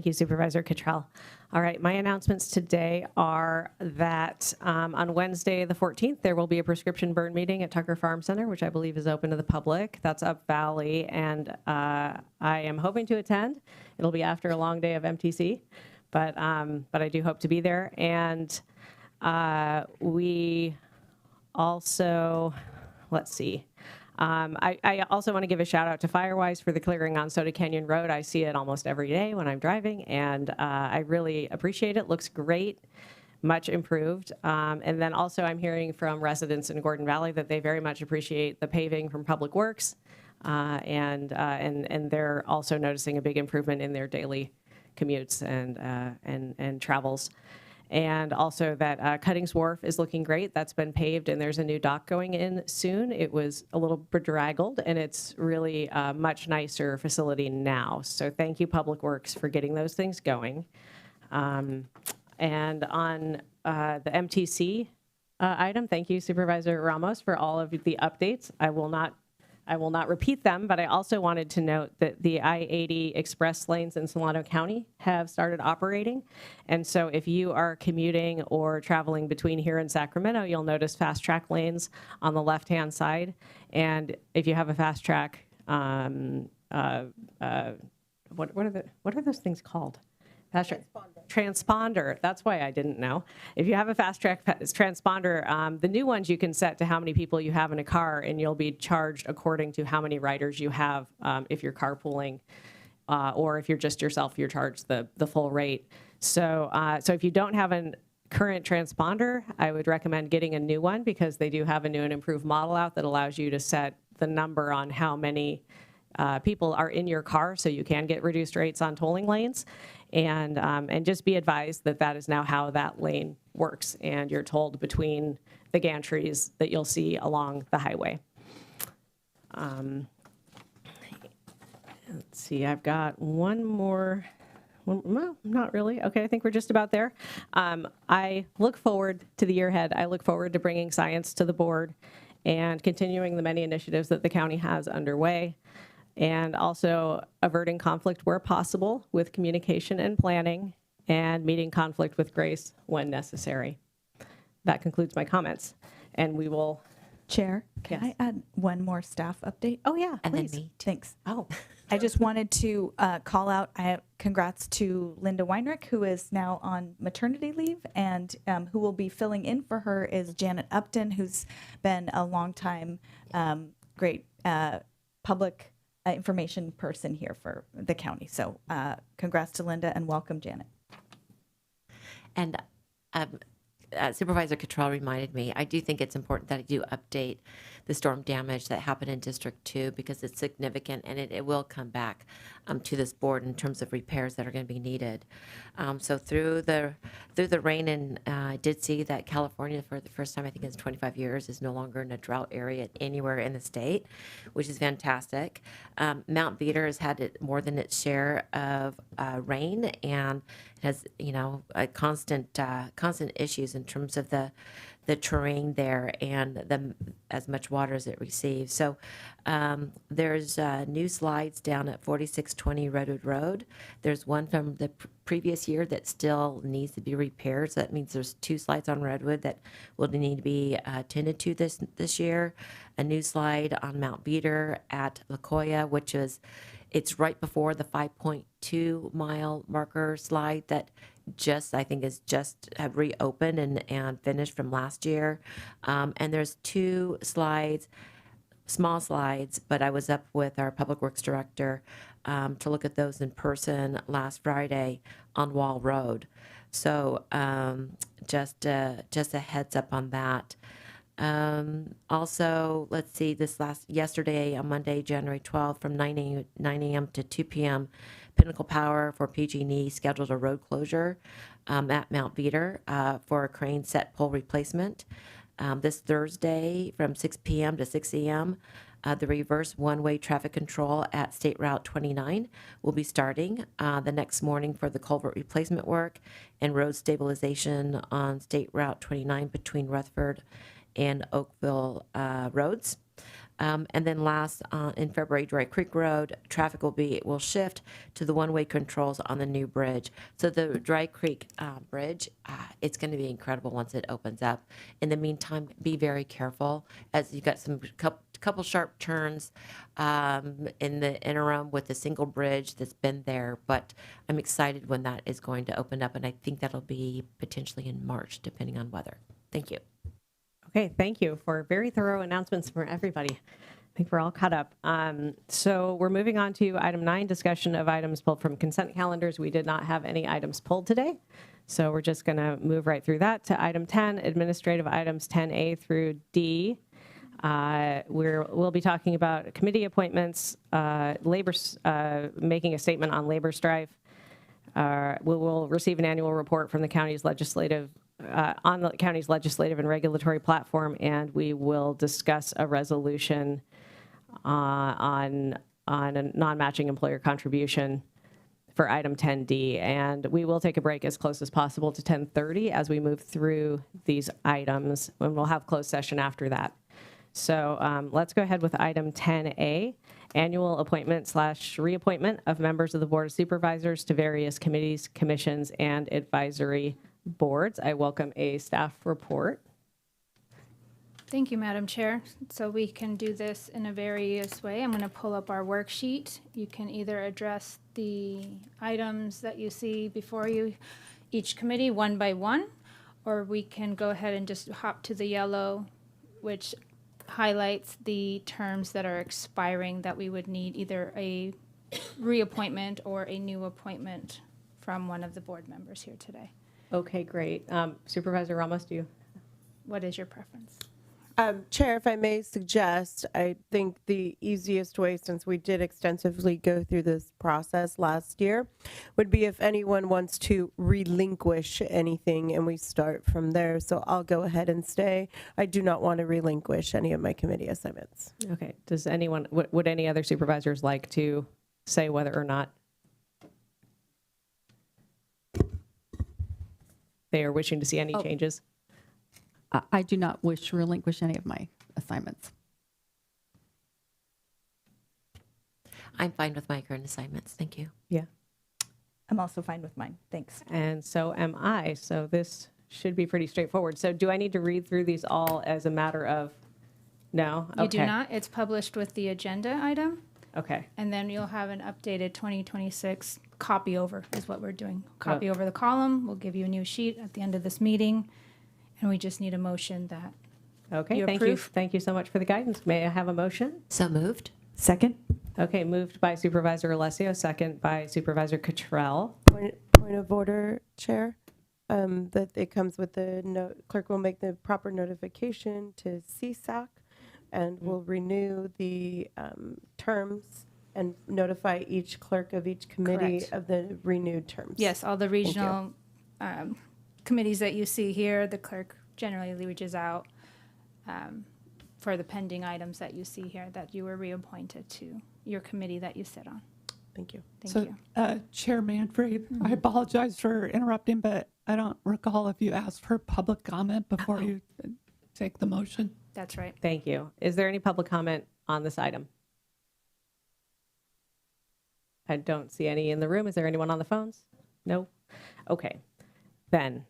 you, Supervisor Cottrell. All right, my announcements today are that on Wednesday, the 14th, there will be a prescription burn meeting at Tucker Farm Center, which I believe is open to the public. That's up Valley, and I am hoping to attend. It'll be after a long day of MTC, but I do hope to be there. And we also, let's see. I also want to give a shout out to Firewise for the clearing on Soda Canyon Road. I see it almost every day when I'm driving, and I really appreciate it. Looks great, much improved. And then also I'm hearing from residents in Gordon Valley that they very much appreciate the paving from Public Works, and they're also noticing a big improvement in their daily commutes and travels. And also that Cuttings Wharf is looking great. That's been paved, and there's a new dock going in soon. It was a little bedraggled, and it's really a much nicer facility now. So thank you, Public Works, for getting those things going. And on the MTC item, thank you, Supervisor Ramos, for all of the updates. I will not repeat them, but I also wanted to note that the I-80 express lanes in Solano County have started operating. And so if you are commuting or traveling between here and Sacramento, you'll notice fast track lanes on the left-hand side. And if you have a fast track, what are those things called? Fast track. Transponder. That's why I didn't know. If you have a fast track transponder, the new ones you can set to how many people you have in a car, and you'll be charged according to how many riders you have. If you're carpooling, or if you're just yourself, you're charged the full rate. So if you don't have a current transponder, I would recommend getting a new one, because they do have a new and improved model out that allows you to set the number on how many people are in your car, so you can get reduced rates on tolling lanes. And just be advised that that is now how that lane works, and you're told between the gantries that you'll see along the highway. Let's see, I've got one more. Well, not really. Okay, I think we're just about there. I look forward to the year ahead. I look forward to bringing science to the board and continuing the many initiatives that the county has underway, and also averting conflict where possible with communication and planning, and meeting conflict with grace when necessary. That concludes my comments, and we will. Chair, can Yes. I add one more staff update? Oh yeah, And then please. me. Thanks. Oh, I just wanted to call out congrats to Linda Weinrich, who is now on maternity leave, and who will be filling in for her is Janet Upton, who's been a longtime great public information person here for the county. So congrats to Linda and welcome, Janet. And Supervisor Cottrell reminded me, I do think it's important that I do update the storm damage that happened in District 2 because it's significant and it will come back to this board in terms of repairs that are going to be needed. So through the rain, and I did see that California, for the first time I think in 25 years, is no longer in a drought area anywhere in the state, which is fantastic. Mount Veeder has had more than its share of rain and has, a constant issues in terms of the terrain there and as much water as it receives. So there's new slides down at 4620 Redwood Road. There's one from the previous year that still needs to be repaired. So that means there's 2 slides on Redwood that will need to be attended to this year. A new slide on Mount Veeder at La Jolla, which it's right before the 5.2 mile marker slide that I think is just have reopened and finished from last year. And there's 2 slides, small slides, but I was up with our Public Works Director to look at those in person last Friday on Wall Road. So just a heads up on that. Also, let's see, yesterday on Monday, January 12th, from 9 a.m. to 2 p.m., Pinnacle Power for PG&E scheduled a road closure at Mount Veeder for a crane set pole replacement. This Thursday from 6 p.m. to 6 a.m., the reverse one-way traffic control at State Route 29 will be starting the next morning for the culvert replacement work and road stabilization on State Route 29 between Rutherford and Oakville roads. And then last, in February, Dry Creek Road, traffic will shift to the one-way controls on the new bridge. So the Dry Creek Bridge, it's going to be incredible once it opens up. In the meantime, be very careful as you've got some couple sharp turns in the interim with the single bridge that's been there. But I'm excited when that is going to open up, and I think that'll be potentially in March, depending on weather. Thank you. okay. Thank you for very thorough announcements for everybody. I think we're all caught up. So we're moving on to item 9, discussion of items pulled from consent calendars. We did not have any items pulled today. So we're just going to move right through that to item 10, administrative items 10A through D. We'll be talking about committee appointments, making a statement on labor strife. We will receive an annual report from the county's legislative on the county's legislative and regulatory platform, and we will discuss a resolution on a non-matching employer contribution for item 10D. And we will take a break as close as possible to 10:30 as we move through these items, and we'll have closed session after that. So let's go ahead with item 10A, annual appointment/reappointment of members of the Board of Supervisors to various committees, commissions, and advisory boards. I welcome a staff report. Thank you, Madam Chair. So we can do this in a various way. I'm going to pull up our worksheet. You can either address the items that you see before you, each committee one by one, or we can go ahead and just hop to the yellow, which highlights the terms that are expiring that we would need either a reappointment or a new appointment from one of the board members here today. Okay, great. Supervisor Ramos, What is your preference? Chair, if I may suggest, I think the easiest way, since we did extensively go through this process last year, would be if anyone wants to relinquish anything and we start from there. So I'll go ahead and stay. I do not want to relinquish any of my committee assignments. Okay. Does anyone, would any other supervisors like to say whether or not they are wishing to see any changes? I do not wish to relinquish any of my assignments. I'm fine with my current assignments. Thank you. Yeah. I'm also fine with mine. Thanks. And so am I. So this should be pretty straightforward. So do I need to read through these all as a matter of, no? You do Okay. not. It's published with the agenda item, Okay. and then you'll have an updated 2026 copy over is what we're doing. Copy over the column. We'll give you a new sheet at the end of this meeting, and we just need a motion that Okay, you thank you. approve. Thank you so much for the guidance. May I have a motion? So moved. Second? Okay, moved by Supervisor Alessio, second by Supervisor Cottrell. Point of order, Chair. That it comes with the note, clerk will make the proper notification to CSAC and will renew the terms and notify each clerk of each committee Correct. of the renewed terms. Yes, all the you. regional committees that you see here, the clerk generally reaches out for the pending items that you see here that you were reappointed to your committee that you sit on. Thank you. Thank you. Chair Manfred, I apologize for interrupting, but I don't recall if you asked for public comment before you take the motion. That's right. Thank you. Is there any public comment on this item? I don't see any in the room. Is there anyone on the phones? No? Okay. Then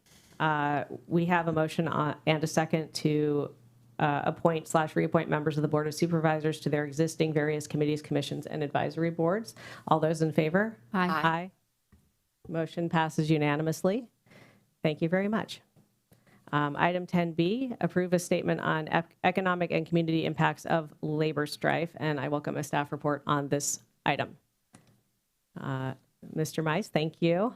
we have a motion and a second to appoint/reappoint members of the Board of Supervisors to their existing various committees, commissions, and advisory boards. All those in favor? Aye. Aye. Motion passes unanimously. Thank you very much. Item 10B, approve a statement on economic and community impacts of labor strife, and I welcome a staff report on this item. Mr. Mize, thank you.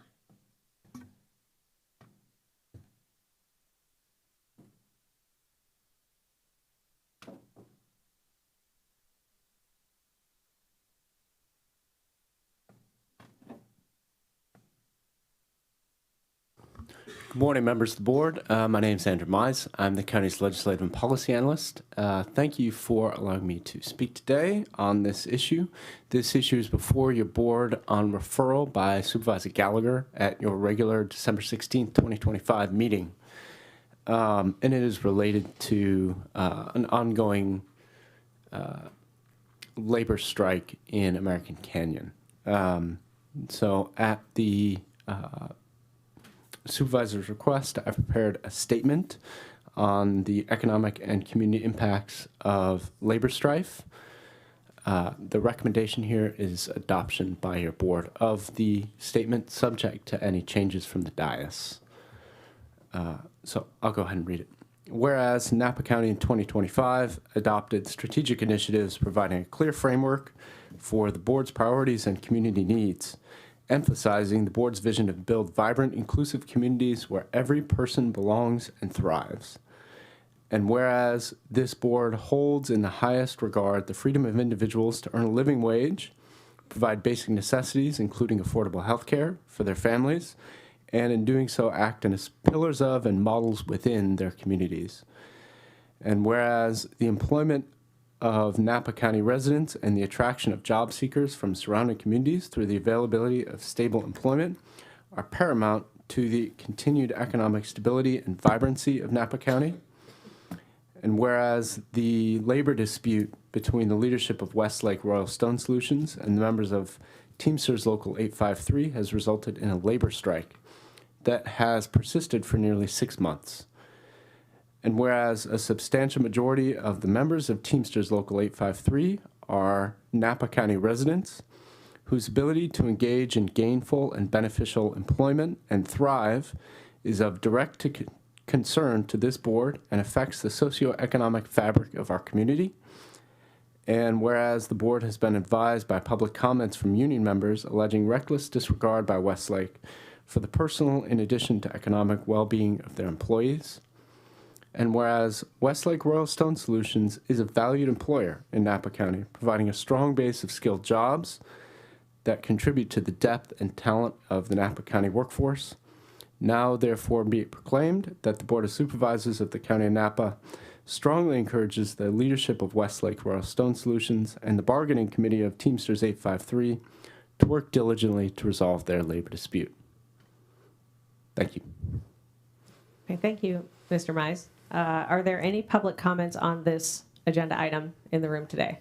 Good morning, members of the board. My name is Andrew Mize. I'm the county's legislative and policy analyst. Thank you for allowing me to speak today on this issue. This issue is before your board on referral by Supervisor Gallagher at your regular December 16th, 2025 meeting. And it is related to an ongoing labor strike in American Canyon. So at the supervisor's request, I prepared a statement on the economic and community impacts of labor strife. The recommendation here is adoption by your board of the statement, subject to any changes from the dais. So I'll go ahead and read it. Whereas Napa County in 2025 adopted strategic initiatives providing a clear framework for the board's priorities and community needs, emphasizing the board's vision to build vibrant, inclusive communities where every person belongs and thrives. And whereas this board holds in the highest regard the freedom of individuals to earn a living wage, provide basic necessities, including affordable health care for their families, and in doing so act as pillars of and models within their communities. And whereas the employment of Napa County residents and the attraction of job seekers from surrounding communities through the availability of stable employment are paramount to the continued economic stability and vibrancy of Napa County. And whereas the labor dispute between the leadership of Westlake Royal Stone Solutions and the members of Teamsters Local 853 has resulted in a labor strike that has persisted for nearly 6 months. And whereas a substantial majority of the members of Teamsters Local 853 are Napa County residents whose ability to engage in gainful and beneficial employment and thrive is of direct concern to this board and affects the socioeconomic fabric of our community. And whereas the board has been advised by public comments from union members alleging reckless disregard by Westlake for the personal in addition to economic well-being of their employees. And whereas Westlake Royal Stone Solutions is a valued employer in Napa County, providing a strong base of skilled jobs that contribute to the depth and talent of the Napa County workforce, now therefore be it proclaimed that the Board of Supervisors of the County of Napa strongly encourages the leadership of Westlake Royal Stone Solutions and the bargaining committee of Teamsters 853 to work diligently to resolve their labor dispute. Thank you. Okay, thank you, Mr. Mize. Are there any public comments on this agenda item in the room today?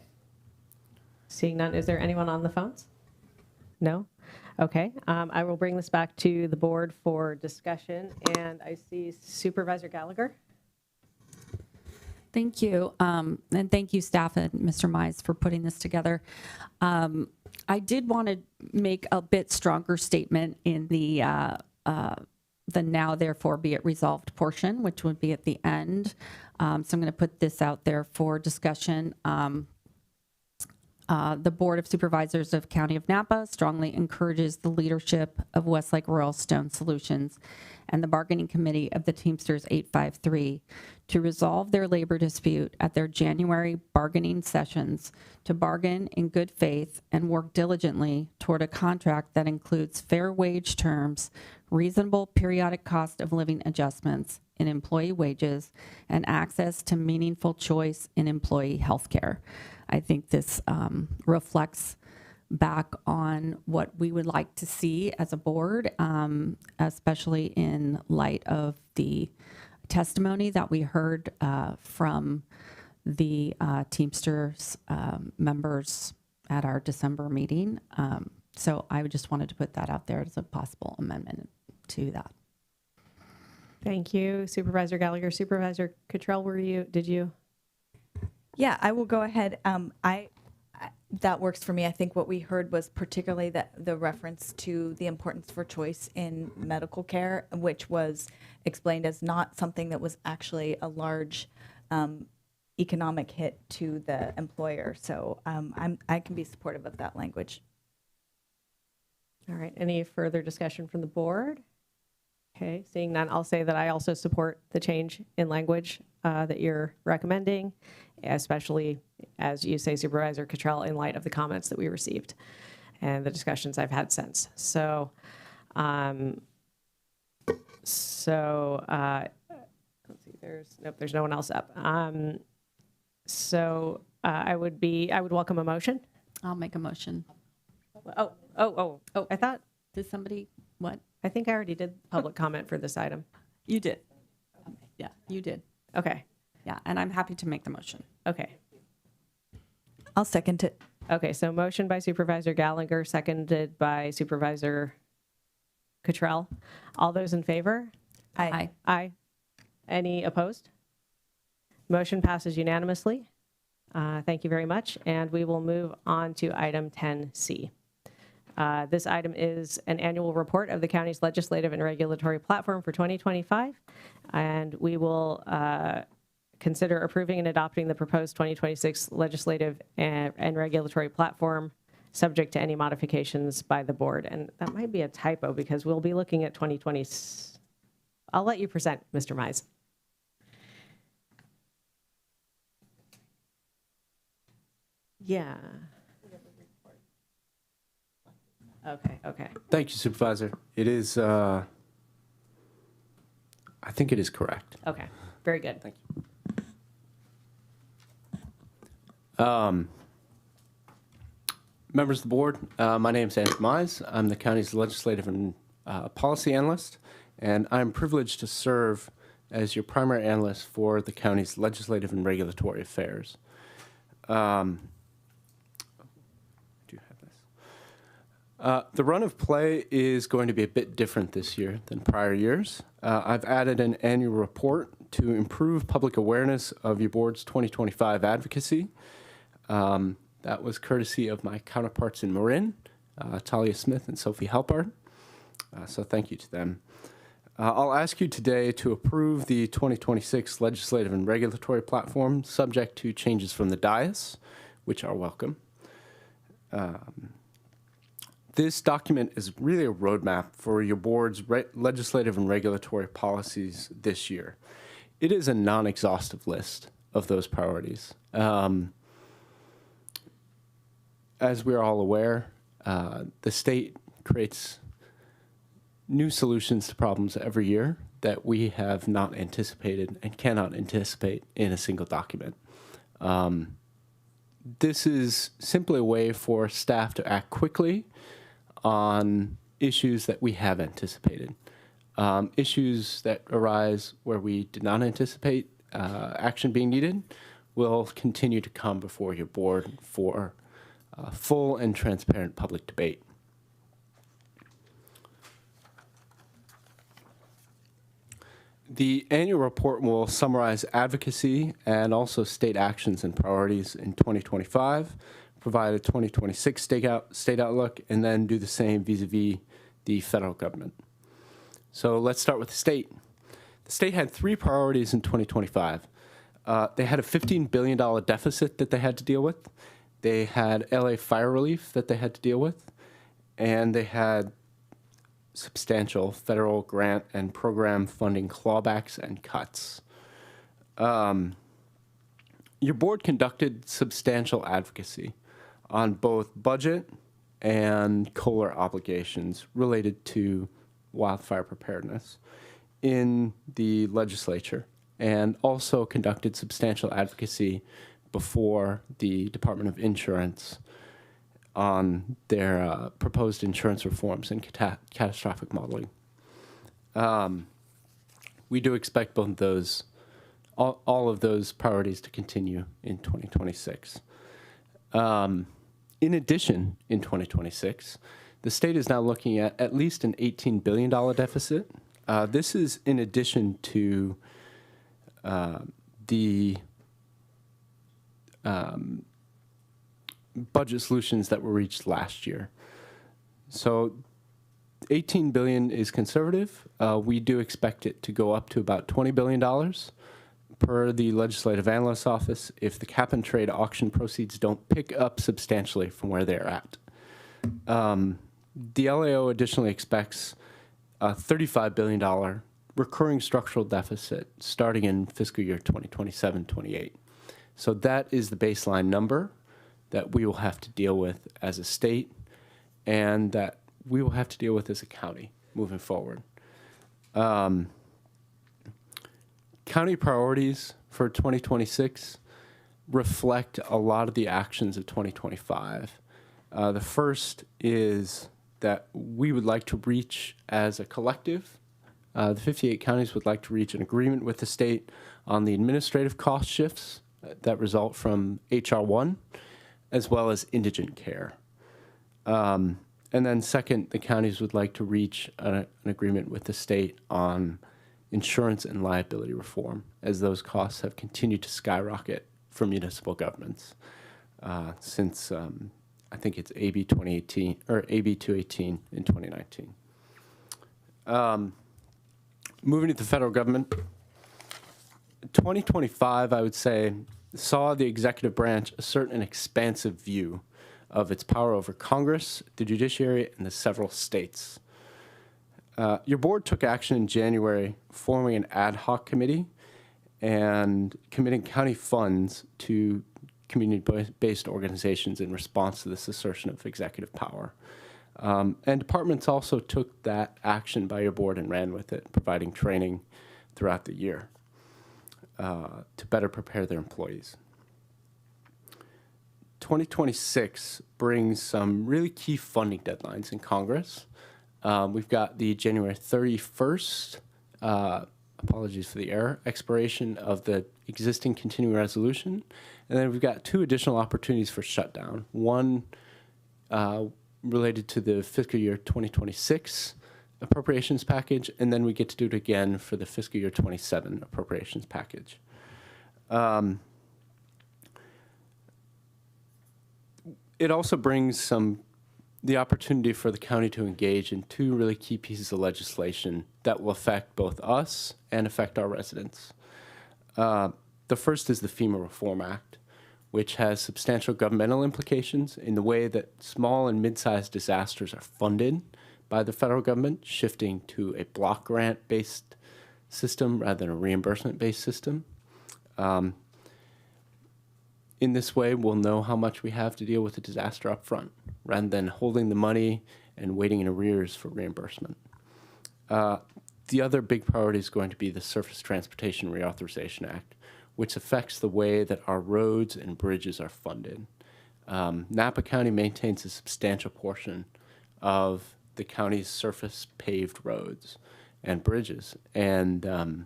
Seeing none, is there anyone on the phones? No? Okay, I will bring this back to the board for discussion, and I see Supervisor Gallagher. Thank you. And thank you, staff and Mr. Mize, for putting this together. I did want to make a bit stronger statement in the now therefore be it resolved portion, which would be at the end. So I'm going to put this out there for discussion. The Board of Supervisors of County of Napa strongly encourages the leadership of Westlake Royal Stone Solutions and the bargaining committee of the Teamsters 853 to resolve their labor dispute at their January bargaining sessions, to bargain in good faith and work diligently toward a contract that includes fair wage terms, reasonable periodic cost of living adjustments in employee wages, and access to meaningful choice in employee health care. I think this reflects back on what we would like to see as a board, especially in light of the testimony that we heard from the Teamsters members at our December meeting. So I just wanted to put that out there as a possible amendment to that. Thank you, Supervisor Gallagher. Supervisor Cottrell, did you? Yeah, I will go ahead. That works for me. I think what we heard was particularly the reference to the importance for choice in medical care, which was explained as not something that was actually a large economic hit to the employer. So I can be supportive of that language. All right, any further discussion from the board? Okay, seeing none, I'll say that I also support the change in language that you're recommending, especially, as you say, Supervisor Cottrell, in light of the comments that we received and the discussions I've had since. So, let's see, there's no one else up. I would welcome a motion. I'll make a motion. Oh, I thought, Did somebody, what? I think I already did public comment for this item. You did. Yeah, you did. Okay. Yeah, and I'm happy to make the motion. Okay. I'll second it. Okay, so motion by Supervisor Gallagher, seconded by Supervisor Cottrell. All those in favor? Aye. Aye. Any opposed? Motion passes unanimously. Thank you very much. And we will move on to item 10C. This item is an annual report of the county's legislative and regulatory platform for 2025. And we will consider approving and adopting the proposed 2026 legislative and regulatory platform, subject to any modifications by the board. And that might be a typo because we'll be looking at 2020. I'll let you present, Mr. Mize. Yeah. Okay. Thank you, Supervisor. It is, I think it is correct. Okay, very good. Thank you. Members of the board, my name is Andrew Mize. I'm the county's legislative and policy analyst, and I'm privileged to serve as your primary analyst for the county's legislative and regulatory affairs. The run of play is going to be a bit different this year than prior years. I've added an annual report to improve public awareness of your board's 2025 advocacy. That was courtesy of my counterparts in Marin, Talia Smith and Sophie Halpard. So thank you to them. I'll ask you today to approve the 2026 legislative and regulatory platform, subject to changes from the dais, which are welcome. This document is really a roadmap for your board's legislative and regulatory policies this year. It is a non-exhaustive list of those priorities. As we're all aware, the state creates new solutions to problems every year that we have not anticipated and cannot anticipate in a single document. This is simply a way for staff to act quickly on issues that we have anticipated. Issues that arise where we did not anticipate action being needed will continue to come before your board for full and transparent public debate. The annual report will summarize advocacy and also state actions and priorities in 2025, provide a 2026 state outlook, and then do the same vis-a-vis the federal government. So let's start with the state. The state had 3 priorities in 2025. They had a $15 billion deficit that they had to deal with. They had LA fire relief that they had to deal with. And they had substantial federal grant and program funding clawbacks and cuts. Your board conducted substantial advocacy on both budget and COLR obligations related to wildfire preparedness in the legislature, and also conducted substantial advocacy before the Department of Insurance on their proposed insurance reforms and catastrophic modeling. We do expect both of those, all of those priorities to continue in 2026. In addition, in 2026, the state is now looking at least an $18 billion deficit. This is in addition to the budget solutions that were reached last year. So 18 billion is conservative. We do expect it to go up to about $20 billion per the Legislative Analyst's Office if the cap and trade auction proceeds don't pick up substantially from where they're at. The LAO additionally expects a $35 billion recurring structural deficit starting in fiscal year 2027-28. So that is the baseline number that we will have to deal with as a state and that we will have to deal with as a county moving forward. County priorities for 2026 reflect a lot of the actions of 2025. The first is that we would like to reach as a collective, the 58 counties would like to reach an agreement with the state on the administrative cost shifts that result from HR 1, as well as indigent care. And then second, the counties would like to reach an agreement with the state on insurance and liability reform, as those costs have continued to skyrocket for municipal governments since I think it's AB 2018 or AB 218 in 2019. Moving to the federal government, 2025, I would say, saw the executive branch assert an expansive view of its power over Congress, the judiciary, and the several states. Your board took action in January, forming an ad hoc committee and committing county funds to community-based organizations in response to this assertion of executive power. And departments also took that action by your board and ran with it, providing training throughout the year to better prepare their employees. 2026 brings some really key funding deadlines in Congress. We've got the January 31st, apologies for the error, expiration of the existing continuing resolution. And then we've got 2 additional opportunities for shutdown. One related to the fiscal year 2026 appropriations package, and then we get to do it again for the fiscal year 27 appropriations package. It also brings the opportunity for the county to engage in 2 really key pieces of legislation that will affect both us and affect our residents. The first is the FEMA Reform Act, which has substantial governmental implications in the way that small and mid-sized disasters are funded by the federal government, shifting to a block grant-based system rather than a reimbursement-based system. In this way, we'll know how much we have to deal with a disaster up front, rather than holding the money and waiting in arrears for reimbursement. The other big priority is going to be the Surface Transportation Reauthorization Act, which affects the way that our roads and bridges are funded. Napa County maintains a substantial portion of the county's surface paved roads and bridges. And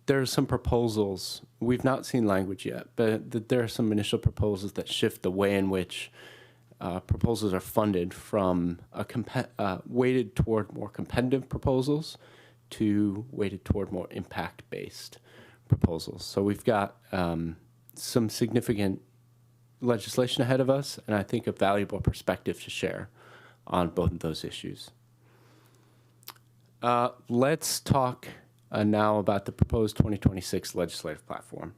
there are some proposals, we've not seen language yet, but there are some initial proposals that shift the way in which proposals are funded from weighted toward more competitive proposals to weighted toward more impact-based proposals. So we've got some significant legislation ahead of us, and I think a valuable perspective to share on both of those issues. Let's talk now about the proposed 2026 legislative platform.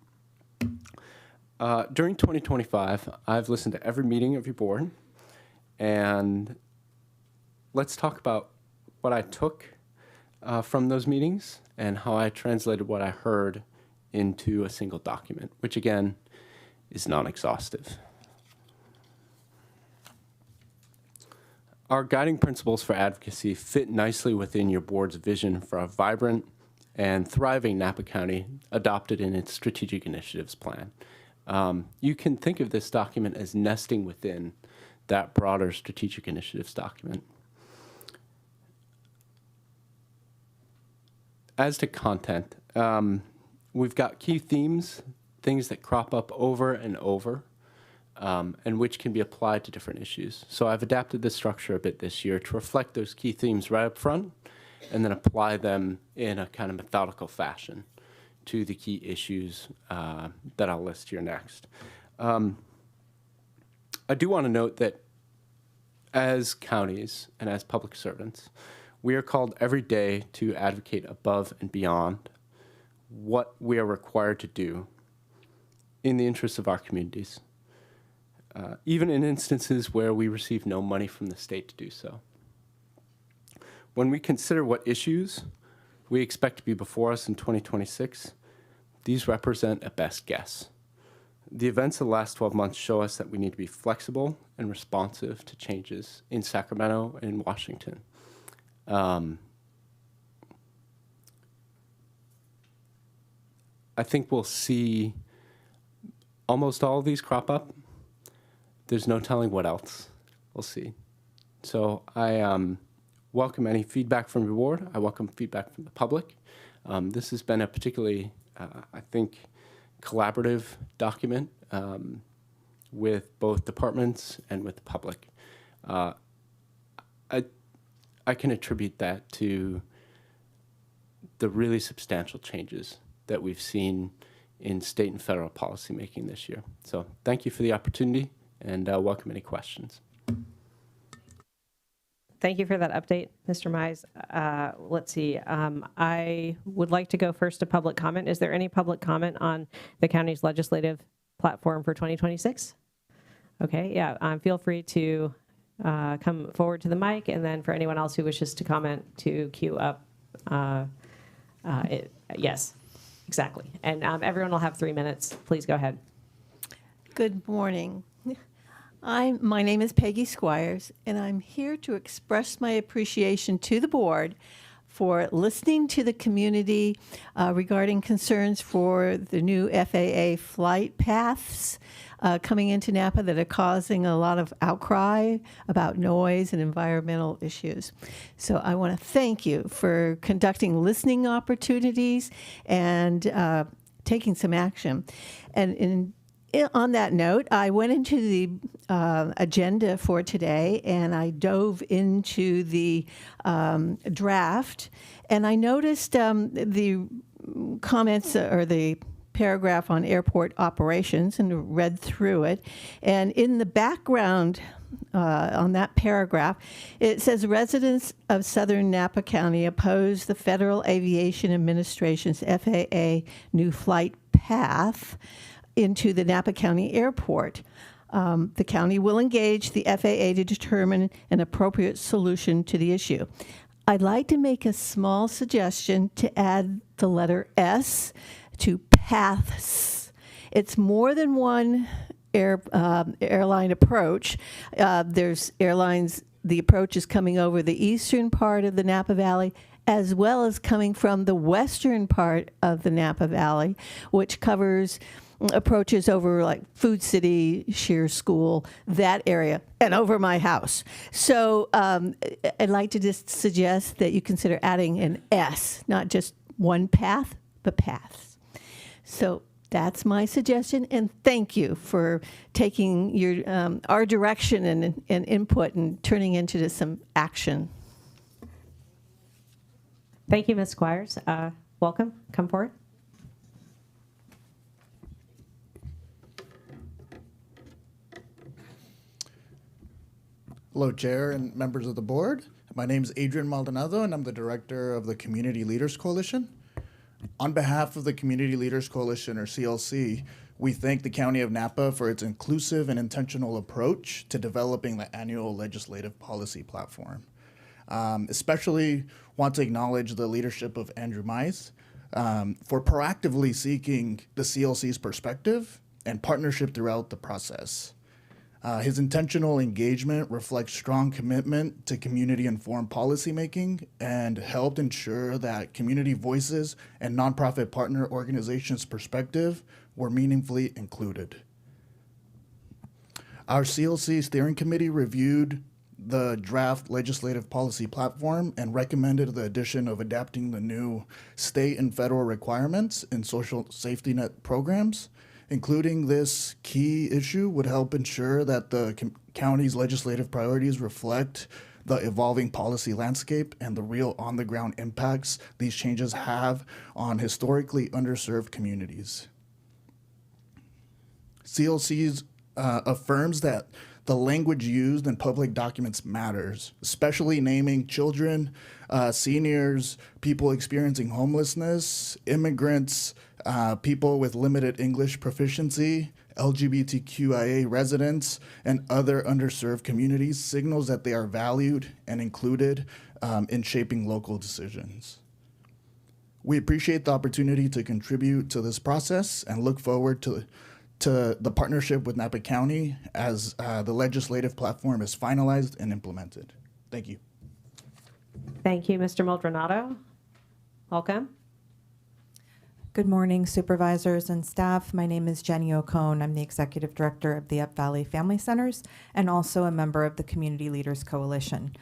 During 2025, I've listened to every meeting of your board, and let's talk about what I took from those meetings and how I translated what I heard into a single document, which again is non-exhaustive. Our guiding principles for advocacy fit nicely within your board's vision for a vibrant and thriving Napa County adopted in its strategic initiatives plan. You can think of this document as nesting within that broader strategic initiatives document. As to content, we've got key themes, things that crop up over and over, and which can be applied to different issues. So I've adapted the structure a bit this year to reflect those key themes right up front, and then apply them in a kind of methodical fashion to the key issues that I'll list here next. I do want to note that as counties and as public servants, we are called every day to advocate above and beyond what we are required to do in the interests of our communities, even in instances where we receive no money from the state to do so. When we consider what issues we expect to be before us in 2026, these represent a best guess. The events of the last 12 months show us that we need to be flexible and responsive to changes in Sacramento and in Washington. I think we'll see almost all of these crop up. There's no telling what else. We'll see. So I welcome any feedback from your board. I welcome feedback from the public. This has been a particularly, I think, collaborative document with both departments and with the public. I can attribute that to the really substantial changes that we've seen in state and federal policymaking this year. So thank you for the opportunity, and welcome any questions. Thank you for that update, Mr. Mize. Let's see. I would like to go first to public comment. Is there any public comment on the county's legislative platform for 2026? Okay, yeah. Feel free to come forward to the mic, and then for anyone else who wishes to comment, to queue up. Yes, exactly. And everyone will have 3 minutes. Please go ahead. Good morning. My name is Peggy Squires, and I'm here to express my appreciation to the board for listening to the community regarding concerns for the new FAA flight paths coming into Napa that are causing a lot of outcry about noise and environmental issues. So I want to thank you for conducting listening opportunities and taking some action. And on that note, I went into the agenda for today, and I dove into the draft, and I noticed the comments or the paragraph on airport operations and read through it. And in the background on that paragraph, it says residents of southern Napa County oppose the Federal Aviation Administration's FAA new flight path into the Napa County Airport. The county will engage the FAA to determine an appropriate solution to the issue. I'd like to make a small suggestion to add the letter S to paths. It's more than one airline approach. There's airlines, the approach is coming over the eastern part of the Napa Valley, as well as coming from the western part of the Napa Valley, which covers approaches over like Food City, Shear School, that area, and over my house. So I'd like to just suggest that you consider adding an S, not just one path, but paths. So that's my suggestion, and thank you for taking your our direction and input and turning into some action. Thank you, Ms. Squires. Welcome. Come forward. Hello, Chair and members of the board. My name is Adrian Maldonado, and I'm the director of the Community Leaders Coalition. On behalf of the Community Leaders Coalition, or CLC, we thank the County of Napa for its inclusive and intentional approach to developing the annual legislative policy platform. Especially want to acknowledge the leadership of Andrew Mize for proactively seeking the CLC's perspective and partnership throughout the process. His intentional engagement reflects strong commitment to community-informed policymaking and helped ensure that community voices and nonprofit partner organizations' perspective were meaningfully included. Our CLC steering committee reviewed the draft legislative policy platform and recommended the addition of adapting the new state and federal requirements in social safety net programs. Including this key issue would help ensure that the county's legislative priorities reflect the evolving policy landscape and the real on-the-ground impacts these changes have on historically underserved communities. CLC's affirms that the language used in public documents matters, especially naming children, seniors, people experiencing homelessness, immigrants, people with limited English proficiency, LGBTQIA residents, and other underserved communities signals that they are valued and included in shaping local decisions. We appreciate the opportunity to contribute to this process and look forward to the partnership with Napa County as the legislative platform is finalized and implemented. Thank you. Thank you, Mr. Maldonado. Welcome. Good morning, supervisors and staff. My name is Jenny Ocone. I'm the executive director of the Up Valley Family Centers and also a member of the Community Leaders Coalition.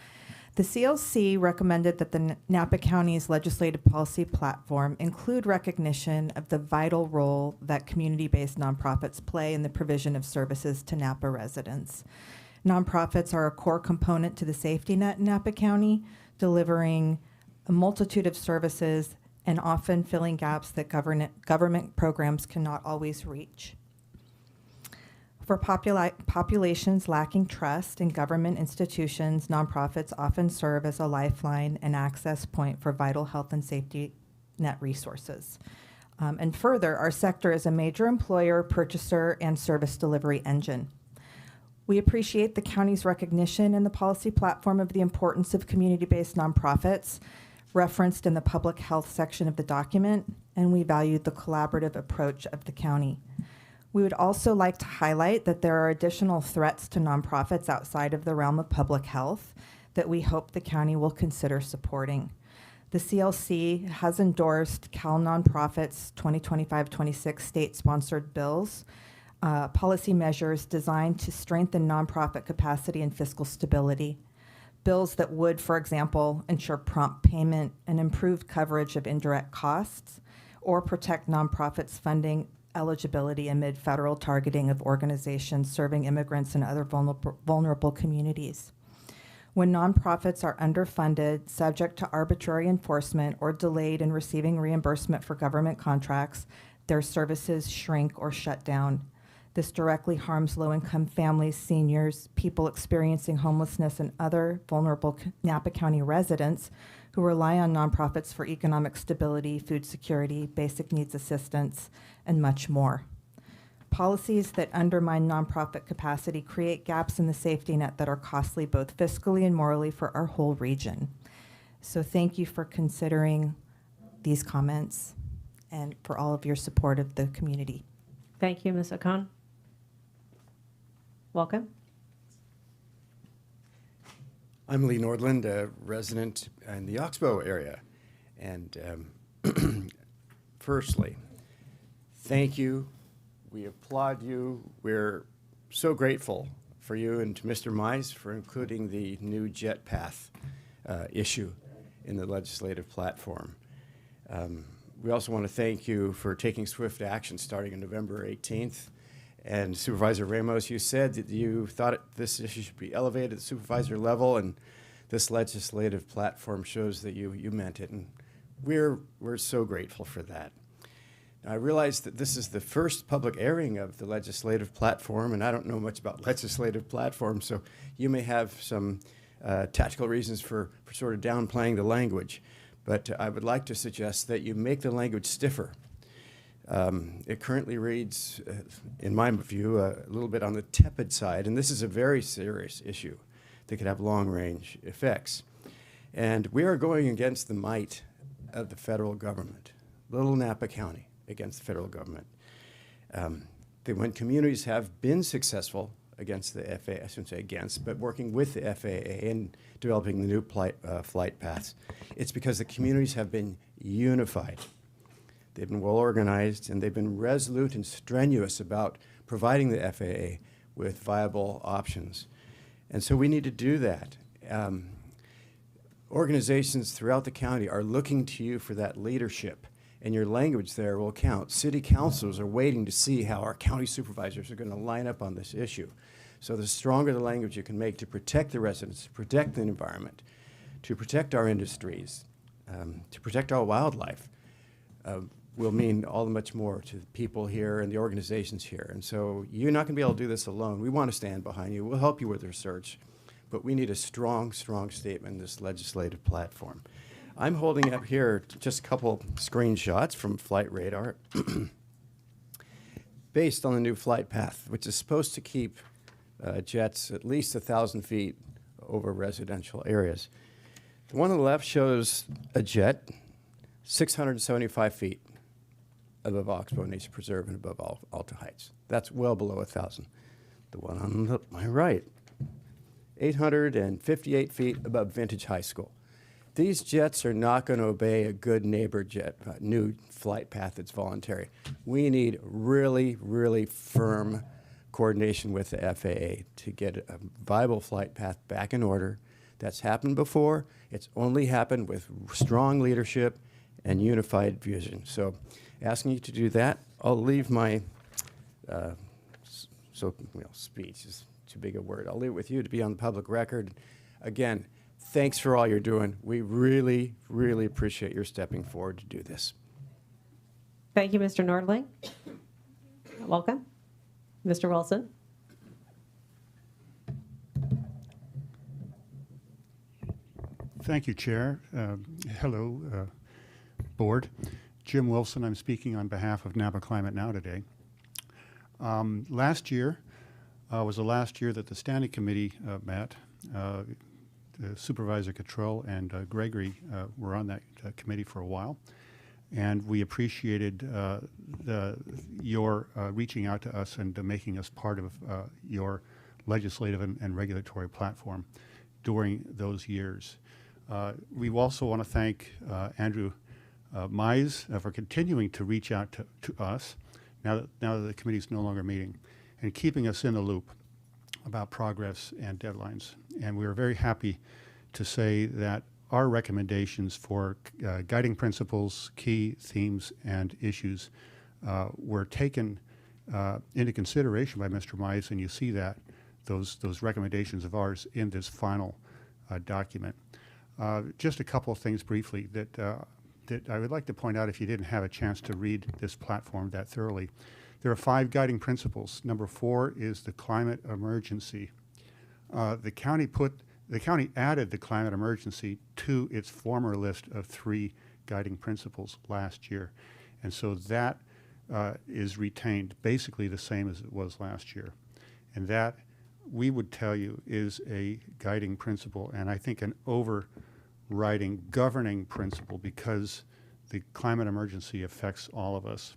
The CLC recommended that the Napa County's legislative policy platform include recognition of the vital role that community-based nonprofits play in the provision of services to Napa residents. Nonprofits are a core component to the safety net in Napa County, delivering a multitude of services and often filling gaps that government programs cannot always reach. For populations lacking trust in government institutions, nonprofits often serve as a lifeline and access point for vital health and safety net resources. And further, our sector is a major employer, purchaser, and service delivery engine. We appreciate the county's recognition in the policy platform of the importance of community-based nonprofits referenced in the public health section of the document, and we value the collaborative approach of the county. We would also like to highlight that there are additional threats to nonprofits outside of the realm of public health that we hope the county will consider supporting. The CLC has endorsed Cal Nonprofits 2025-26 state-sponsored bills, policy measures designed to strengthen nonprofit capacity and fiscal stability. Bills that would, for example, ensure prompt payment and improved coverage of indirect costs, or protect nonprofits' funding eligibility amid federal targeting of organizations serving immigrants and other vulnerable communities. When nonprofits are underfunded, subject to arbitrary enforcement, or delayed in receiving reimbursement for government contracts, their services shrink or shut down. This directly harms low-income families, seniors, people experiencing homelessness, and other vulnerable Napa County residents who rely on nonprofits for economic stability, food security, basic needs assistance, and much more. Policies that undermine nonprofit capacity create gaps in the safety net that are costly both fiscally and morally for our whole region. So thank you for considering these comments and for all of your support of the community. Thank you, Ms. Ocon. Welcome. I'm Lee Nordland, a resident in the Oxbow area. And firstly, thank you. We applaud you. We're so grateful for you and to Mr. Mize for including the new jet path issue in the legislative platform. We also want to thank you for taking swift action starting on November 18th. And Supervisor Ramos, you said that you thought this issue should be elevated at the supervisor level, and this legislative platform shows that you meant it, and we're so grateful for that. I realize that this is the first public airing of the legislative platform, and I don't know much about legislative platforms, so you may have some tactical reasons for sort of downplaying the language. But I would like to suggest that you make the language stiffer. It currently reads, in my view, a little bit on the tepid side, and this is a very serious issue that could have long-range effects. And we are going against the might of the federal government, little Napa County against the federal government. When communities have been successful against the FAA, I shouldn't say against, but working with the FAA and developing the new flight paths, it's because the communities have been unified. They've been well organized, and they've been resolute and strenuous about providing the FAA with viable options. And so we need to do that. Organizations throughout the county are looking to you for that leadership, and your language there will count. City councils are waiting to see how our county supervisors are going to line up on this issue. So the stronger the language you can make to protect the residents, to protect the environment, to protect our industries, to protect our wildlife, will mean all the much more to the people here and the organizations here. And so you're not going to be able to do this alone. We want to stand behind you. We'll help you with research, but we need a strong, strong statement in this legislative platform. I'm holding up here just a couple screenshots from Flight Radar based on the new flight path, which is supposed to keep jets at least 1,000 feet over residential areas. The one on the left shows a jet 675 feet above Oxbow Nature Preserve and above Alta Heights. That's well below 1,000. The one on my right, 858 feet above Vintage High School. These jets are not going to obey a good neighbor jet, new flight path that's voluntary. We need really, really firm coordination with the FAA to get a viable flight path back in order. That's happened before. It's only happened with strong leadership and unified vision. So asking you to do that, I'll leave my speech is too big a word. I'll leave it with you to be on the public record. Again, thanks for all you're doing. We really, really appreciate your stepping forward to do this. Thank you, Mr. Nordling. Welcome. Mr. Wilson. Thank you, Chair. Hello, Board. Jim Wilson, I'm speaking on behalf of Napa Climate Now today. Last year was the last year that the Standing Committee met. Supervisor Cottrell and Gregory were on that committee for a while, and we appreciated your reaching out to us and making us part of your legislative and regulatory platform during those years. We also want to thank Andrew Mize for continuing to reach out to us now that the committee is no longer meeting and keeping us in the loop about progress and deadlines. And we are very happy to say that our recommendations for guiding principles, key themes, and issues were taken into consideration by Mr. Mize, and you see that those recommendations of ours in this final document. Just a couple of things briefly that I would like to point out if you didn't have a chance to read this platform that thoroughly. There are 5 guiding principles. Number 4 is the climate emergency. The county added the climate emergency to its former list of 3 guiding principles last year. And so that is retained basically the same as it was last year. And that, we would tell you, is a guiding principle, and I think an overriding governing principle, because the climate emergency affects all of us.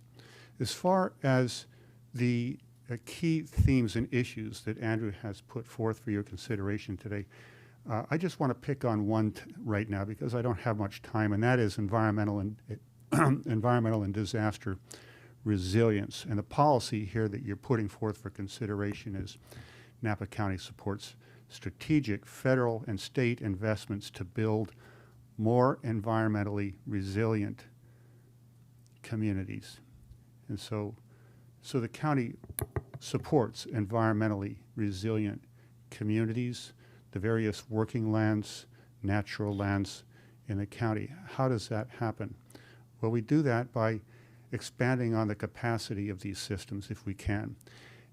As far as the key themes and issues that Andrew has put forth for your consideration today, I just want to pick on one right now because I don't have much time, and that is environmental and disaster resilience. And the policy here that you're putting forth for consideration is Napa County supports strategic federal and state investments to build more environmentally resilient communities. And so the county supports environmentally resilient communities, the various working lands, natural lands, in the county. How does that happen? Well, we do that by expanding on the capacity of these systems if we can.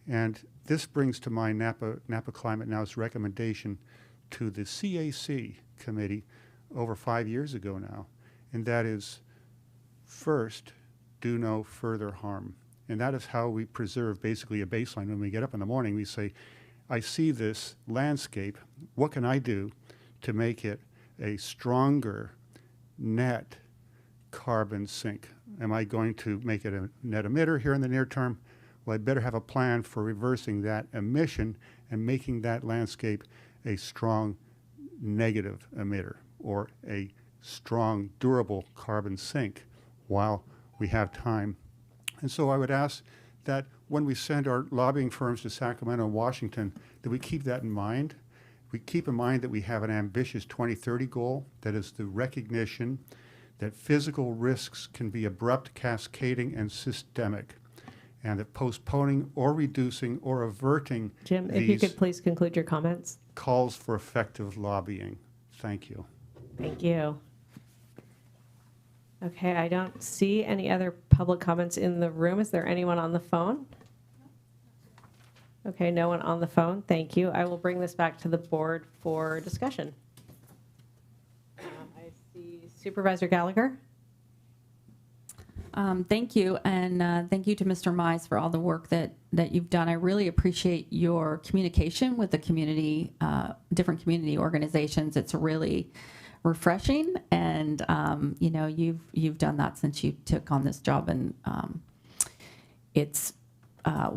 And this brings to mind Napa Climate Now's recommendation to the CAC committee over 5 years ago now, and that is, first, do no further harm. And that is how we preserve basically a baseline. When we get up in the morning, we say, I see this landscape. What can I do to make it a stronger net carbon sink? Am I going to make it a net emitter here in the near term? Well, I better have a plan for reversing that emission and making that landscape a strong negative emitter or a strong, durable carbon sink while we have time. And so I would ask that when we send our lobbying firms to Sacramento and Washington, that we keep that in mind. We keep in mind that we have an ambitious 2030 goal that is the recognition that physical risks can be abrupt, cascading, and systemic, and that postponing or reducing or averting Jim, if you could please conclude your comments. Calls for effective lobbying. Thank you. Thank you. Okay, I don't see any other public comments in the room. Is there anyone on the phone? Okay, no one on the phone. Thank you. I will bring this back to the board for discussion. I see Supervisor Gallagher. Thank you, and thank you to Mr. Mize for all the work that you've done. I really appreciate your communication with the community, different community organizations. It's really refreshing, and you know, you've done that since you took on this job, and it's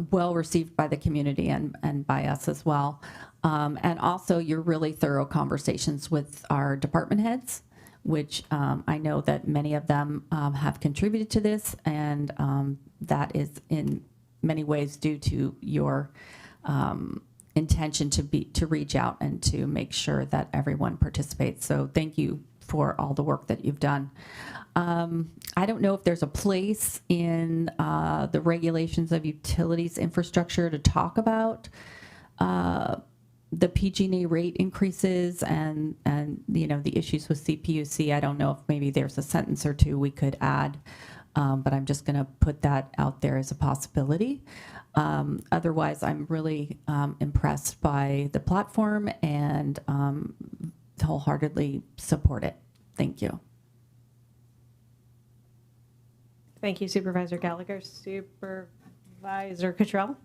well received by the community and by us as well. And also your really thorough conversations with our department heads, which I know that many of them have contributed to this, and that is in many ways due to your intention to reach out and to make sure that everyone participates. So thank you for all the work that you've done. I don't know if there's a place in the regulations of utilities infrastructure to talk about the PG&E rate increases and you know, the issues with CPUC. I don't know if maybe there's a sentence or two we could add, but I'm just going to put that out there as a possibility. Otherwise, I'm really impressed by the platform and wholeheartedly support it. Thank you. Thank you, Supervisor Gallagher. Supervisor Cottrell.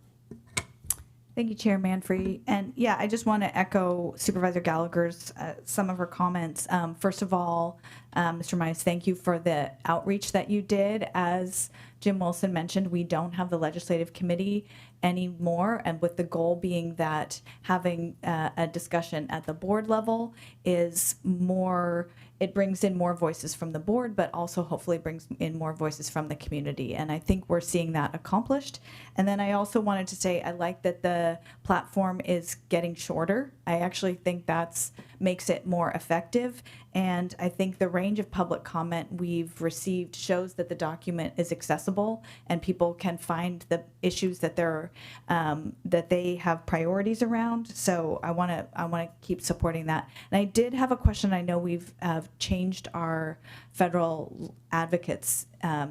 Thank you, Chair Manfrey. And yeah, I just want to echo Supervisor Gallagher's, some of her comments. First of all, Mr. Mize, thank you for the outreach that you did. As Jim Wilson mentioned, we don't have the legislative committee anymore, and with the goal being that having a discussion at the board level is more, it brings in more voices from the board, but also hopefully brings in more voices from the community. And I think we're seeing that accomplished. And then I also wanted to say, I like that the platform is getting shorter. I actually think that's makes it more effective. And I think the range of public comment we've received shows that the document is accessible and people can find the issues that they're that they have priorities around. So I want to keep supporting that. And I did have a question. I know we've changed our federal advocates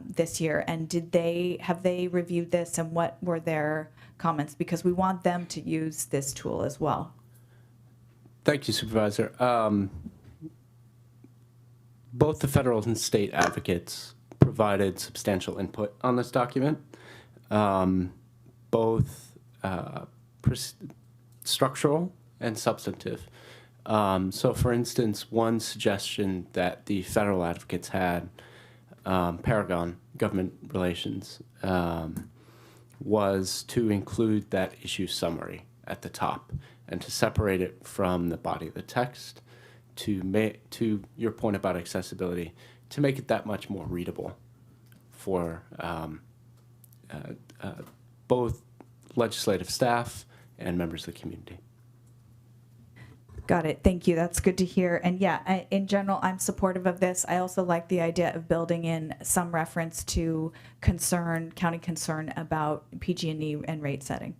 this year, and have they reviewed this, and what were their comments? Because we want them to use this tool as well. Thank you, Supervisor. Both the federal and state advocates provided substantial input on this document, both structural and substantive. So, for instance, one suggestion that the federal advocates had, Paragon Government Relations, was to include that issue summary at the top and to separate it from the body of the text to your point about accessibility, to make it that much more readable for both legislative staff and members of the community. Got it. Thank you. That's good to hear. And yeah, in general, I'm supportive of this. I also like the idea of building in some reference to county concern about PG&E and rate setting.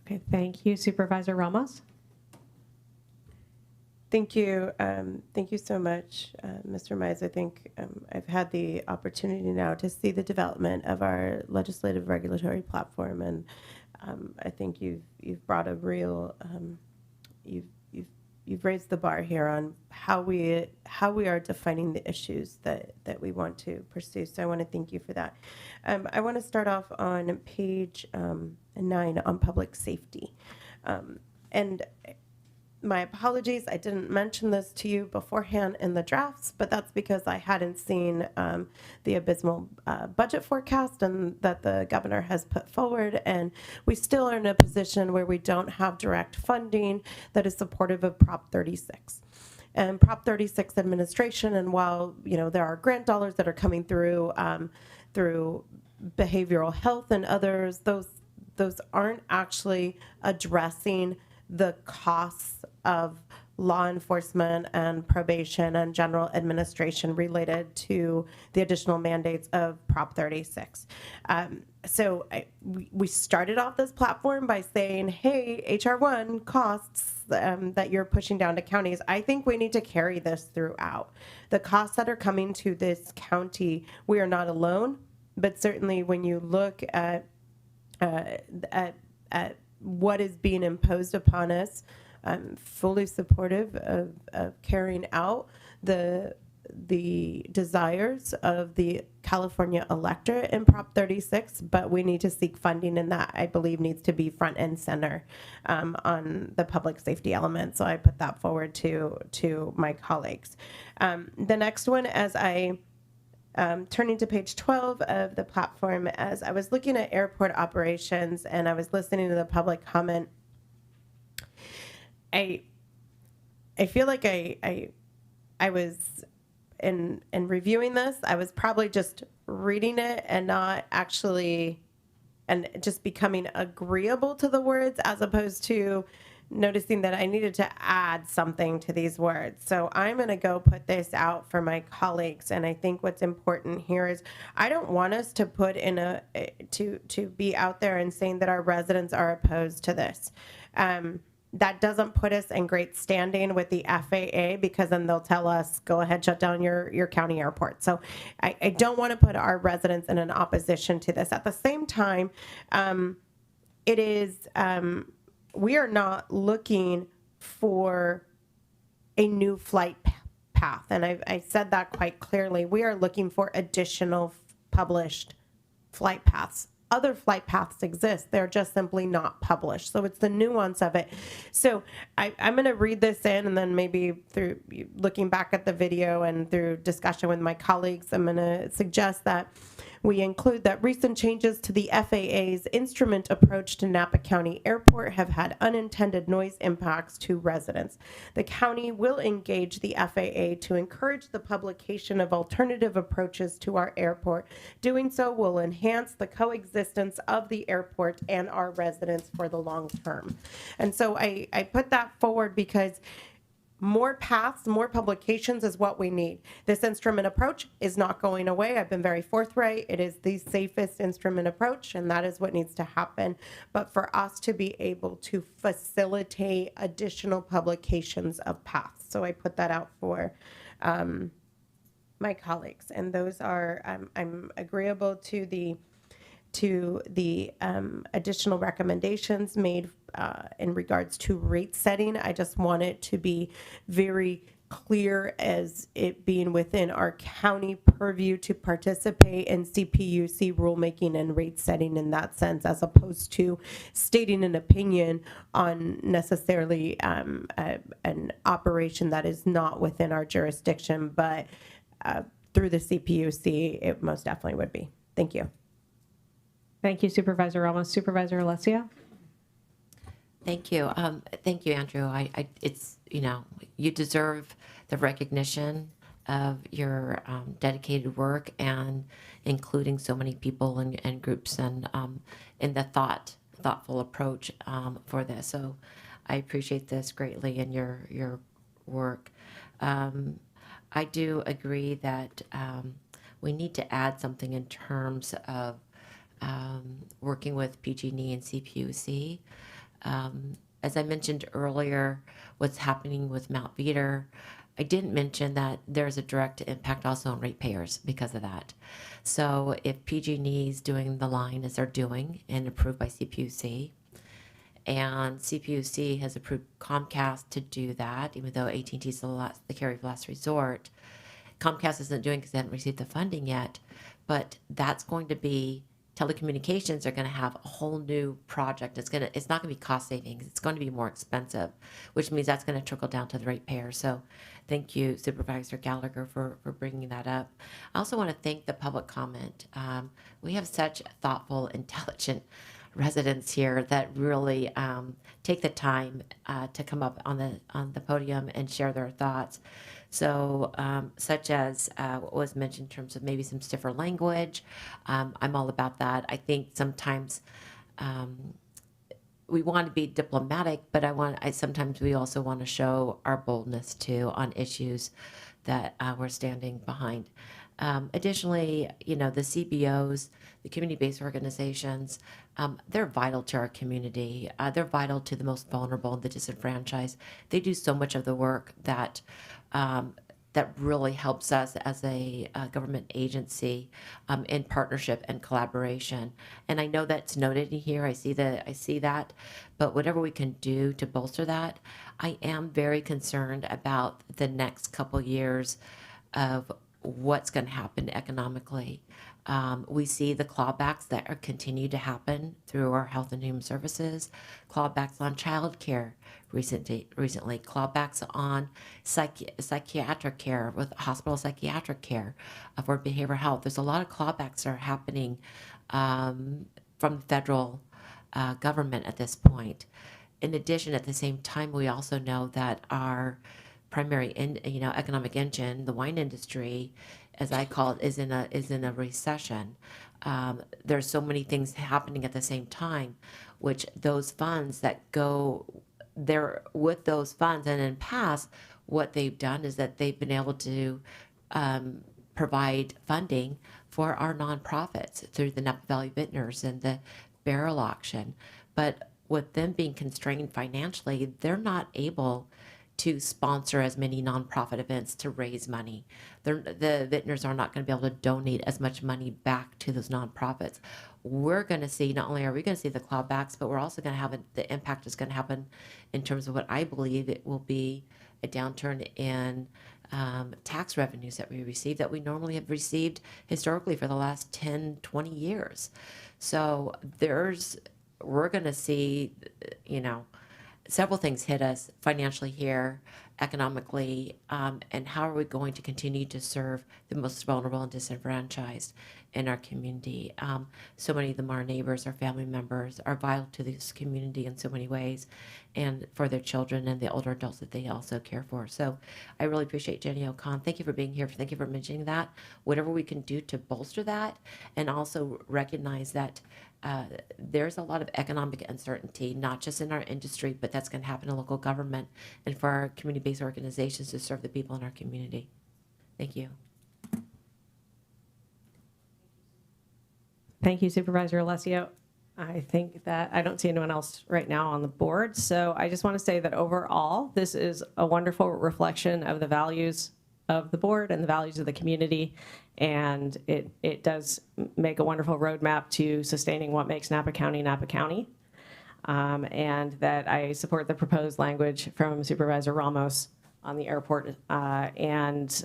Okay, thank you. Supervisor Ramos. Thank you. Thank you so much, Mr. Mize. I think I've had the opportunity now to see the development of our legislative regulatory platform, and I think you've brought a real you've raised the bar here on how we are defining the issues that we want to pursue. So I want to thank you for that. I want to start off on page 9 on public safety, and my apologies, I didn't mention this to you beforehand in the drafts, but that's because I hadn't seen the abysmal budget forecast and that the governor has put forward. And we still are in a position where we don't have direct funding that is supportive of Prop 36. And Prop 36 administration, and while there are grant dollars that are coming through through behavioral health and others, those aren't actually addressing the costs of law enforcement and probation and general administration related to the additional mandates of Prop 36. So we started off this platform by saying, hey, HR1 costs that you're pushing down to counties. I think we need to carry this throughout. The costs that are coming to this county, we are not alone, but certainly when you look at what is being imposed upon us, I'm fully supportive of carrying out the desires of the California electorate in Prop 36, but we need to seek funding, and that I believe needs to be front and center on the public safety element. So I put that forward to my colleagues. The next one, as I turning to page 12 of the platform, as I was looking at airport operations and I was listening to the public comment, I feel like I was in reviewing this, I was probably just reading it and not actually, and just becoming agreeable to the words as opposed to noticing that I needed to add something to these words. So I'm going to go put this out for my colleagues. And I think what's important here is I don't want us to put in to be out there and saying that our residents are opposed to this. That doesn't put us in great standing with the FAA, because then they'll tell us, go ahead, shut down your county airport. So I don't want to put our residents in an opposition to this. At the same time, it is, we are not looking for a new flight path. And I said that quite clearly. We are looking for additional published flight paths. Other flight paths exist. They're just simply not published. So it's the nuance of it. So I'm going to read this in, and then maybe through looking back at the video and through discussion with my colleagues, I'm going to suggest that we include that recent changes to the FAA's instrument approach to Napa County Airport have had unintended noise impacts to residents. The county will engage the FAA to encourage the publication of alternative approaches to our airport. Doing so will enhance the coexistence of the airport and our residents for the long term. And so I put that forward because more paths, more publications is what we need. This instrument approach is not going away. I've been very forthright. It is the safest instrument approach, and that is what needs to happen. But for us to be able to facilitate additional publications of paths. So I put that out for my colleagues. And those are, I'm agreeable to the additional recommendations made in regards to rate setting. I just want it to be very clear as it being within our county purview to participate in CPUC rulemaking and rate setting in that sense, as opposed to stating an opinion on necessarily an operation that is not within our jurisdiction, but through the CPUC, it most definitely would be. Thank you. Thank you, Supervisor Ramos. Supervisor Alessio? Thank you. Thank you, Andrew. It's, you deserve the recognition of your dedicated work and including so many people and groups and in the thoughtful approach for this. So I appreciate this greatly in your work. I do agree that we need to add something in terms of working with PG&E and CPUC. As I mentioned earlier, what's happening with Mount Veeder. I didn't mention that there's a direct impact also on ratepayers because of that. So if PG&E is doing the line as they're doing and approved by CPUC, and CPUC has approved Comcast to do that, even though AT&T is the carrier of last resort, Comcast isn't doing because they haven't received the funding yet, but that's going to be, telecommunications are going to have a whole new project. It's not going to be cost savings. It's going to be more expensive, which means that's going to trickle down to the ratepayer. So thank you, Supervisor Gallagher, for bringing that up. I also want to thank the public comment. We have such thoughtful, intelligent residents here that really take the time to come up on the podium and share their thoughts. So such as what was mentioned in terms of maybe some stiffer language. I'm all about that. I think sometimes we want to be diplomatic, but sometimes we also want to show our boldness too on issues that we're standing behind. Additionally, the CBOs, the community-based organizations, they're vital to our community. They're vital to the most vulnerable and the disenfranchised. They do so much of the work that really helps us as a government agency in partnership and collaboration. And I know that's noted in here. I see that. But whatever we can do to bolster that, I am very concerned about the next couple years of what's going to happen economically. We see the clawbacks that continue to happen through our health and human services, clawbacks on child care recently, clawbacks on psychiatric care, with hospital psychiatric care for behavioral health. There's a lot of clawbacks that are happening from the federal government at this point. In addition, at the same time, we also know that our primary economic engine, the wine industry, as I call it, is in a recession. There's so many things happening at the same time, which those funds that go there with those funds, and in the past, what they've done is that they've been able to provide funding for our nonprofits through the Napa Valley Vintners and the barrel auction. But with them being constrained financially, they're not able to sponsor as many nonprofit events to raise money. The vintners are not going to be able to donate as much money back to those nonprofits. We're going to see, not only are we going to see the clawbacks, but we're also going to have the impact is going to happen in terms of what I believe it will be a downturn in tax revenues that we receive, that we normally have received historically for the last 10, 20 years. So we're going to see, several things hit us financially here, economically, and how are we going to continue to serve the most vulnerable and disenfranchised in our community. So many of them are neighbors, our family members, are vital to this community in so many ways, and for their children and the older adults that they also care for. So I really appreciate Jenny O'Con. Thank you for being here. Thank you for mentioning that. Whatever we can do to bolster that, and also recognize that there's a lot of economic uncertainty, not just in our industry, but that's going to happen in local government and for our community-based organizations to serve the people in our community. Thank you. Thank you, Supervisor Alessio. I think that I don't see anyone else right now on the board. So I just want to say that overall, this is a wonderful reflection of the values of the board and the values of the community. And it does make a wonderful roadmap to sustaining what makes Napa County, Napa County. And that I support the proposed language from Supervisor Ramos on the airport. And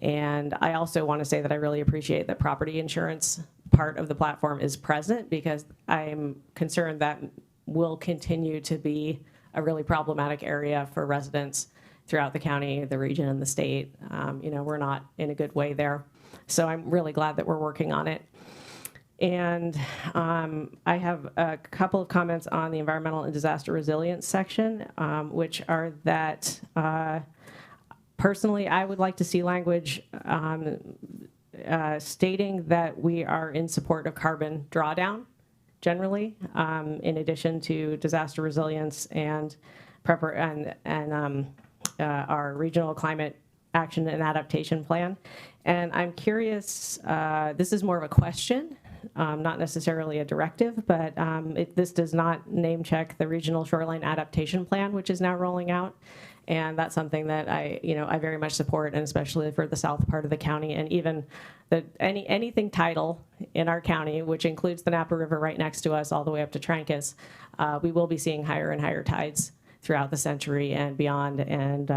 I also want to say that I really appreciate that property insurance part of the platform is present, because I'm concerned that will continue to be a really problematic area for residents throughout the county, the region, and the state. We're not in a good way there. So I'm really glad that we're working on it. And I have a couple of comments on the environmental and disaster resilience section, which are that personally, I would like to see language stating that we are in support of carbon drawdown generally, in addition to disaster resilience and our regional climate action and adaptation plan. And I'm curious, this is more of a question not necessarily a directive, but this does not name check the Regional Shoreline Adaptation Plan, which is now rolling out. And that's something that I very much support, and especially for the south part of the county, and even anything tidal in our county, which includes the Napa River right next to us, all the way up to Trancas. We will be seeing higher and higher tides throughout the century and beyond, and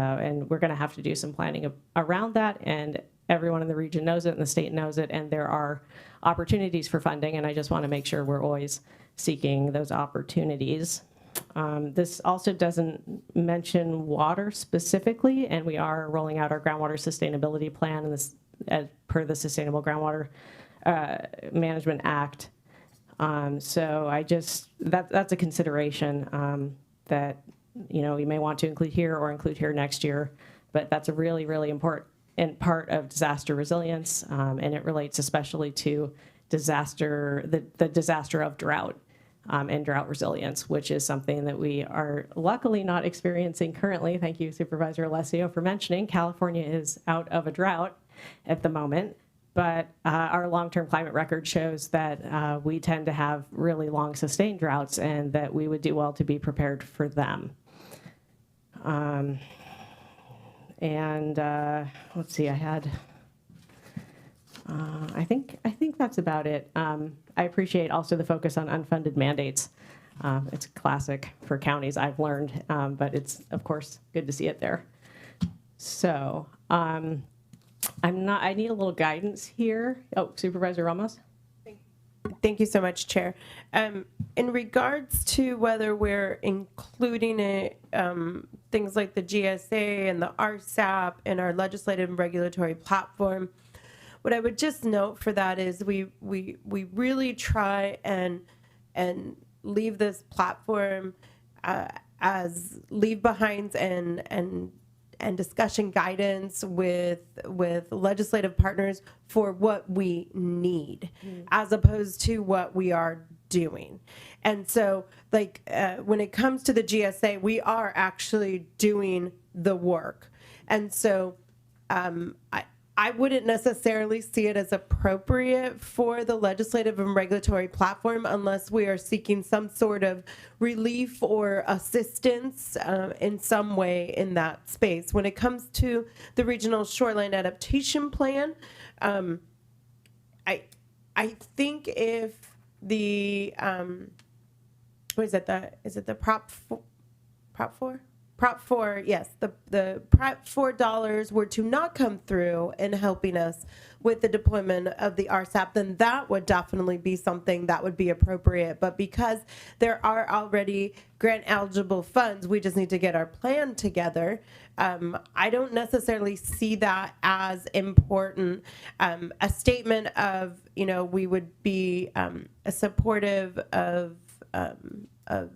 we're going to have to do some planning around that. And everyone in the region knows it, and the state knows it, and there are opportunities for funding. And I just want to make sure we're always seeking those opportunities. This also doesn't mention water specifically, and we are rolling out our groundwater sustainability plan, and this as per the Sustainable Groundwater Management Act. So that's a consideration that we may want to include here or include here next year, but that's a really, really important part of disaster resilience, and it relates especially to the disaster of drought. And drought resilience, which is something that we are luckily not experiencing currently. Thank you, Supervisor Alessio, for mentioning. California is out of a drought at the moment, but our long-term climate record shows that we tend to have really long sustained droughts, and that we would do well to be prepared for them. Let's see, I think that's about it. I appreciate also the focus on unfunded mandates. It's classic for counties, I've learned, but it's of course good to see it there. So I need a little guidance here. Oh, Supervisor Ramos. Thank you so much, Chair. In regards to whether we're including it, things like the GSA and the RSAP in our legislative and regulatory platform, what I would just note for that is we really try and leave this platform as leave behinds and discussion guidance with legislative partners for what we need, as opposed to what we are doing. And so, when it comes to the GSA, we are actually doing the work. And so, I wouldn't necessarily see it as appropriate for the legislative and regulatory platform unless we are seeking some sort of relief or assistance in some way in that space. When it comes to the Regional Shoreline Adaptation Plan, I think if the is it the Prop 4, yes, the Prop 4 dollars were to not come through in helping us with the deployment of the RSAP, then that would definitely be something that would be appropriate. But because there are already grant eligible funds, we just need to get our plan together. I don't necessarily see that as important. A statement of, we would be supportive of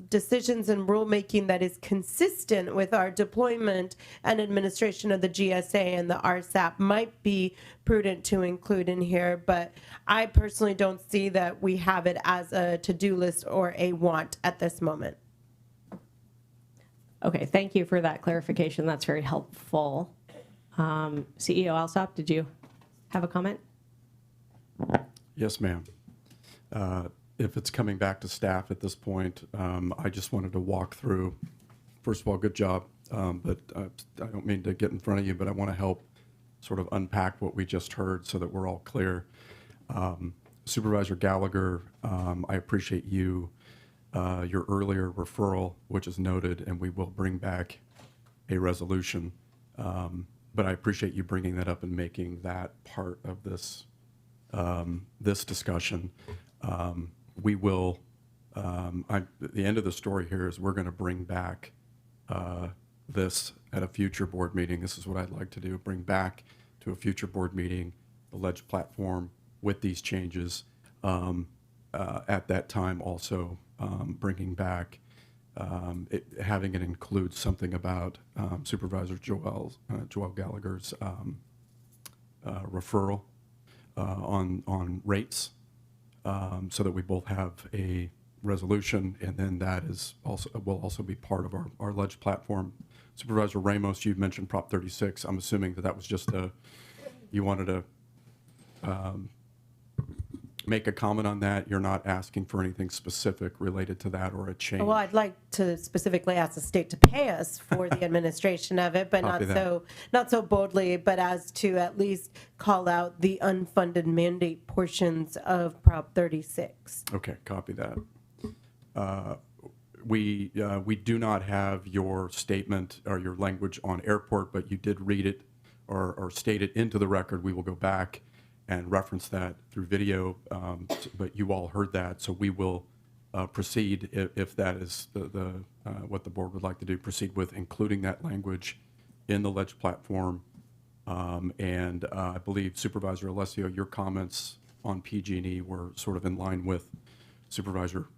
decisions and rulemaking that is consistent with our deployment and administration of the GSA and the RSAP might be prudent to include in here, but I personally don't see that we have it as a to-do list or a want at this moment. Okay, thank you for that clarification. That's very helpful. CEO Alsop, did you have a comment? Yes, ma'am. If it's coming back to staff at this point, I just wanted to walk through, first of all, good job, but I don't mean to get in front of you, but I want to help sort of unpack what we just heard so that we're all clear. Supervisor Gallagher, I appreciate your earlier referral, which is noted, and we will bring back a resolution. But I appreciate you bringing that up and making that part of this this discussion. We will, the end of the story here is we're going to bring back this at a future board meeting. This is what I'd like to do, bring back to a future board meeting the ledge platform with these changes. At that time also bringing back, having it include something about Supervisor Joel Gallagher's referral on rates. So that we both have a resolution, and then that is will also be part of our ledge platform. Supervisor Ramos, you mentioned Prop 36. I'm assuming that was just you wanted to make a comment on that. You're not asking for anything specific related to that or a change. Well, I'd like to specifically ask the state to pay us for the administration of it, but Copy that. not so boldly, but as to at least call out the unfunded mandate portions of Prop 36. Okay, copy that. We do not have your statement or your language on airport, but you did read it or state it into the record. We will go back and reference that through video, but you all heard that, so we will proceed if that is what the board would like to do, proceed with including that language in the ledge platform. And I believe Supervisor Alessio, your comments on PG&E were sort of in line with Supervisor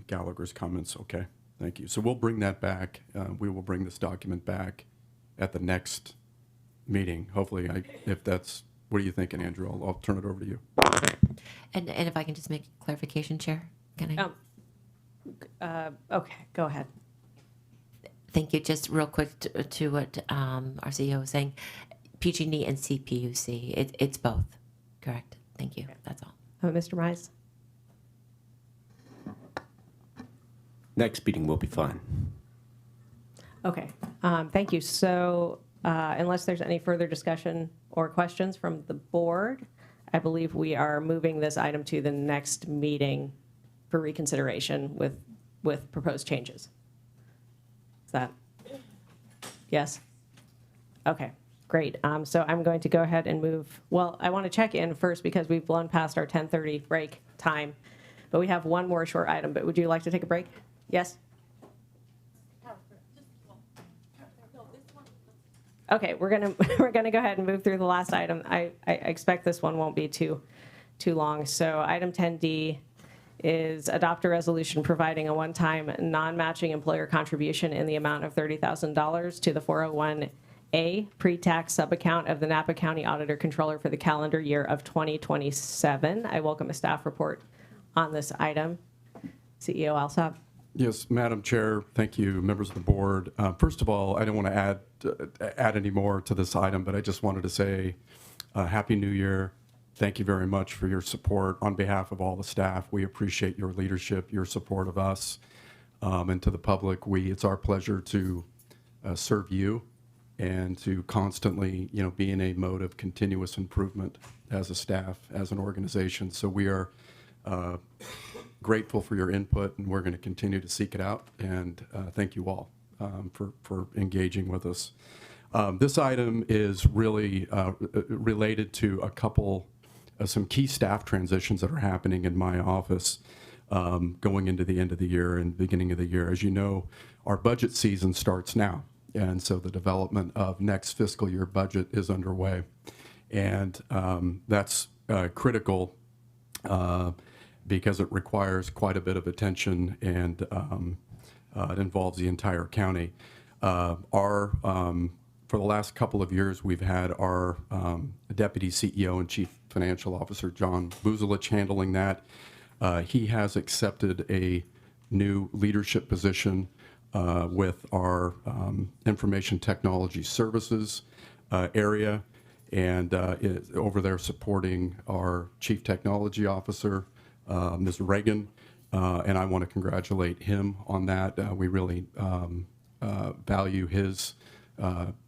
Gallagher's comments. Okay, thank you. So we'll bring that back. We will bring this document back at the next meeting. Hopefully, if that's, what are you thinking, Andrew? I'll turn it over to you. And if I can just make a clarification, Chair, can I? Okay, go ahead. Thank you. Just real quick to what our CEO was saying, PG&E and CPUC, it's both, correct? Thank you. That's all. Mr. Mize? Next meeting will be fun. Okay, thank you. So unless there's any further discussion or questions from the board, I believe we are moving this item to the next meeting for reconsideration with proposed changes. Is that, yes? Okay, great. So I'm going to go ahead and move, well, I want to check in first because we've blown past our 10:30 break time, but we have one more short item, but would you like to take a break? Yes? Okay, we're gonna go ahead and move through the last item. I expect this one won't be too long. So item 10D is adopt a resolution providing a one-time non-matching employer contribution in the amount of $30,000 to the 401A pre-tax sub-account of the Napa County Auditor Controller for the calendar year of 2027. I welcome a staff report on this item. CEO Alsop. Yes, Madam Chair, thank you, members of the board. First of all, I don't want to add any more to this item, but I just wanted to say Happy New Year. Thank you very much for your support. On behalf of all the staff, we appreciate your leadership, your support of us, and to the public. It's our pleasure to serve you and to constantly, be in a mode of continuous improvement as a staff, as an organization. So we are grateful for your input, and we're going to continue to seek it out. And thank you all for engaging with us. This item is really related to some key staff transitions that are happening in my office going into the end of the year and beginning of the year. As you know, our budget season starts now, and so the development of next fiscal year budget is underway. And that's critical because it requires quite a bit of attention, and it involves the entire county. For the last couple of years, we've had our Deputy CEO and Chief Financial Officer, John Buzelich, handling that. He has accepted a new leadership position with our Information Technology Services area, and over there supporting our Chief Technology Officer, Ms. Reagan, and I want to congratulate him on that. We really value his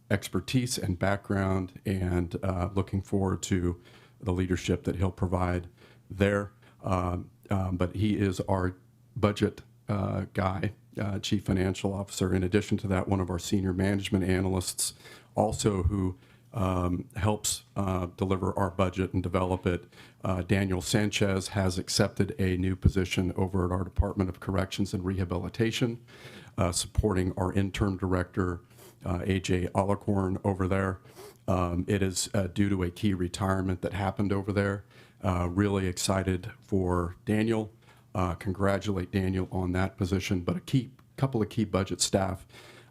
expertise and background, and looking forward to the leadership that he'll provide there. But he is our budget guy, Chief Financial Officer. In addition to that, one of our senior management analysts also who helps deliver our budget and develop it. Daniel Sanchez has accepted a new position over at our Department of Corrections and Rehabilitation, supporting our intern director, AJ Olicorn, over there. It is due to a key retirement that happened over there. Really excited for Daniel. Congratulate Daniel on that position, but couple of key budget staff.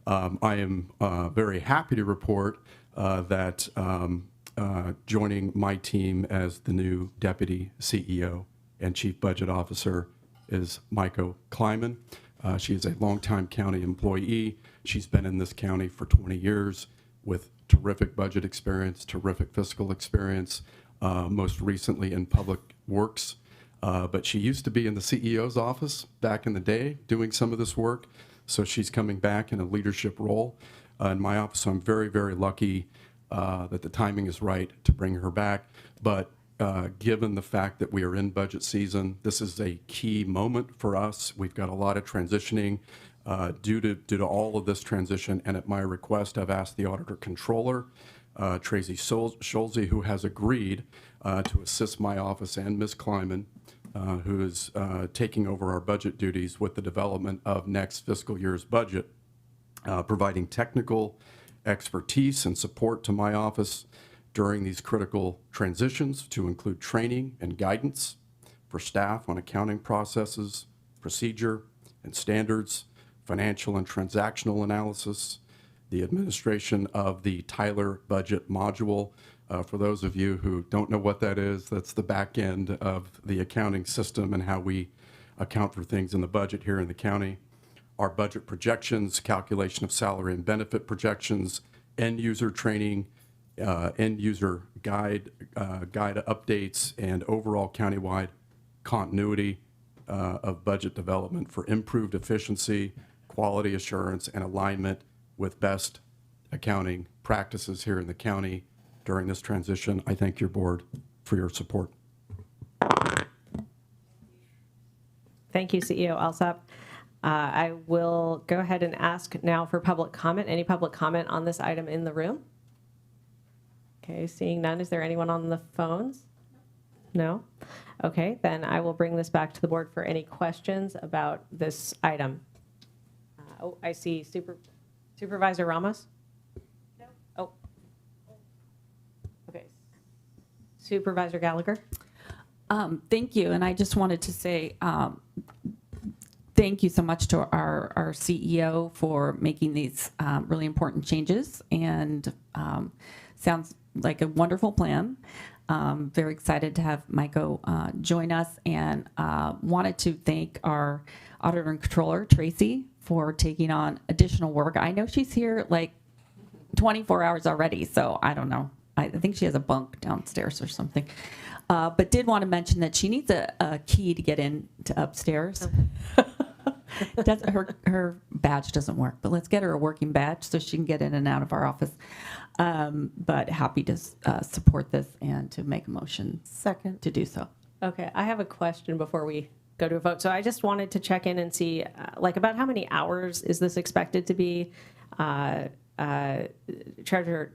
I am very happy to report that joining my team as the new Deputy CEO and Chief Budget Officer is Maiko Kleiman. She is a longtime county employee. She's been in this county for 20 years with terrific budget experience, terrific fiscal experience, most recently in public works. But she used to be in the CEO's office back in the day doing some of this work. So she's coming back in a leadership role in my office. So I'm very, very lucky that the timing is right to bring her back. But given the fact that we are in budget season, this is a key moment for us. We've got a lot of transitioning due to all of this transition. And at my request, I've asked the Auditor Controller, Tracy Schulze, who has agreed to assist my office and Ms. Kleiman, who is taking over our budget duties with the development of next fiscal year's budget, providing technical expertise and support to my office during these critical transitions, to include training and guidance for staff on accounting processes, procedure and standards, financial and transactional analysis, the administration of the Tyler budget module. For those of you who don't know what that is, that's the back end of the accounting system and how we account for things in the budget here in the county. Our budget projections, calculation of salary and benefit projections, end user training, end user guide updates, and overall countywide continuity of budget development for improved efficiency, quality assurance, and alignment with best accounting practices here in the county during this transition. I thank your board for your support. Thank you, CEO Alsop. I will go ahead and ask now for public comment. Any public comment on this item in the room? Okay, seeing none. Is there anyone on the phones? No? Okay, then I will bring this back to the board for any questions about this item. Oh, I see Supervisor Ramos? No. Oh. Okay. Supervisor Gallagher? Thank you. And I just wanted to say thank you so much to our CEO for making these really important changes, and sounds like a wonderful plan. Very excited to have Maiko join us, and wanted to thank our Auditor and Controller, Tracy, for taking on additional work. I know she's here like 24 hours already, so I don't know. I think she has a bunk downstairs or something. But did want to mention that she needs a key to get into upstairs. Her badge doesn't work, but let's get her a working badge so she can get in and out of our office. But happy to support this and to make a motion Second. to do so. Okay, I have a question before we go to a vote. So I just wanted to check in and see, like, about how many hours is this expected to be? Treasurer,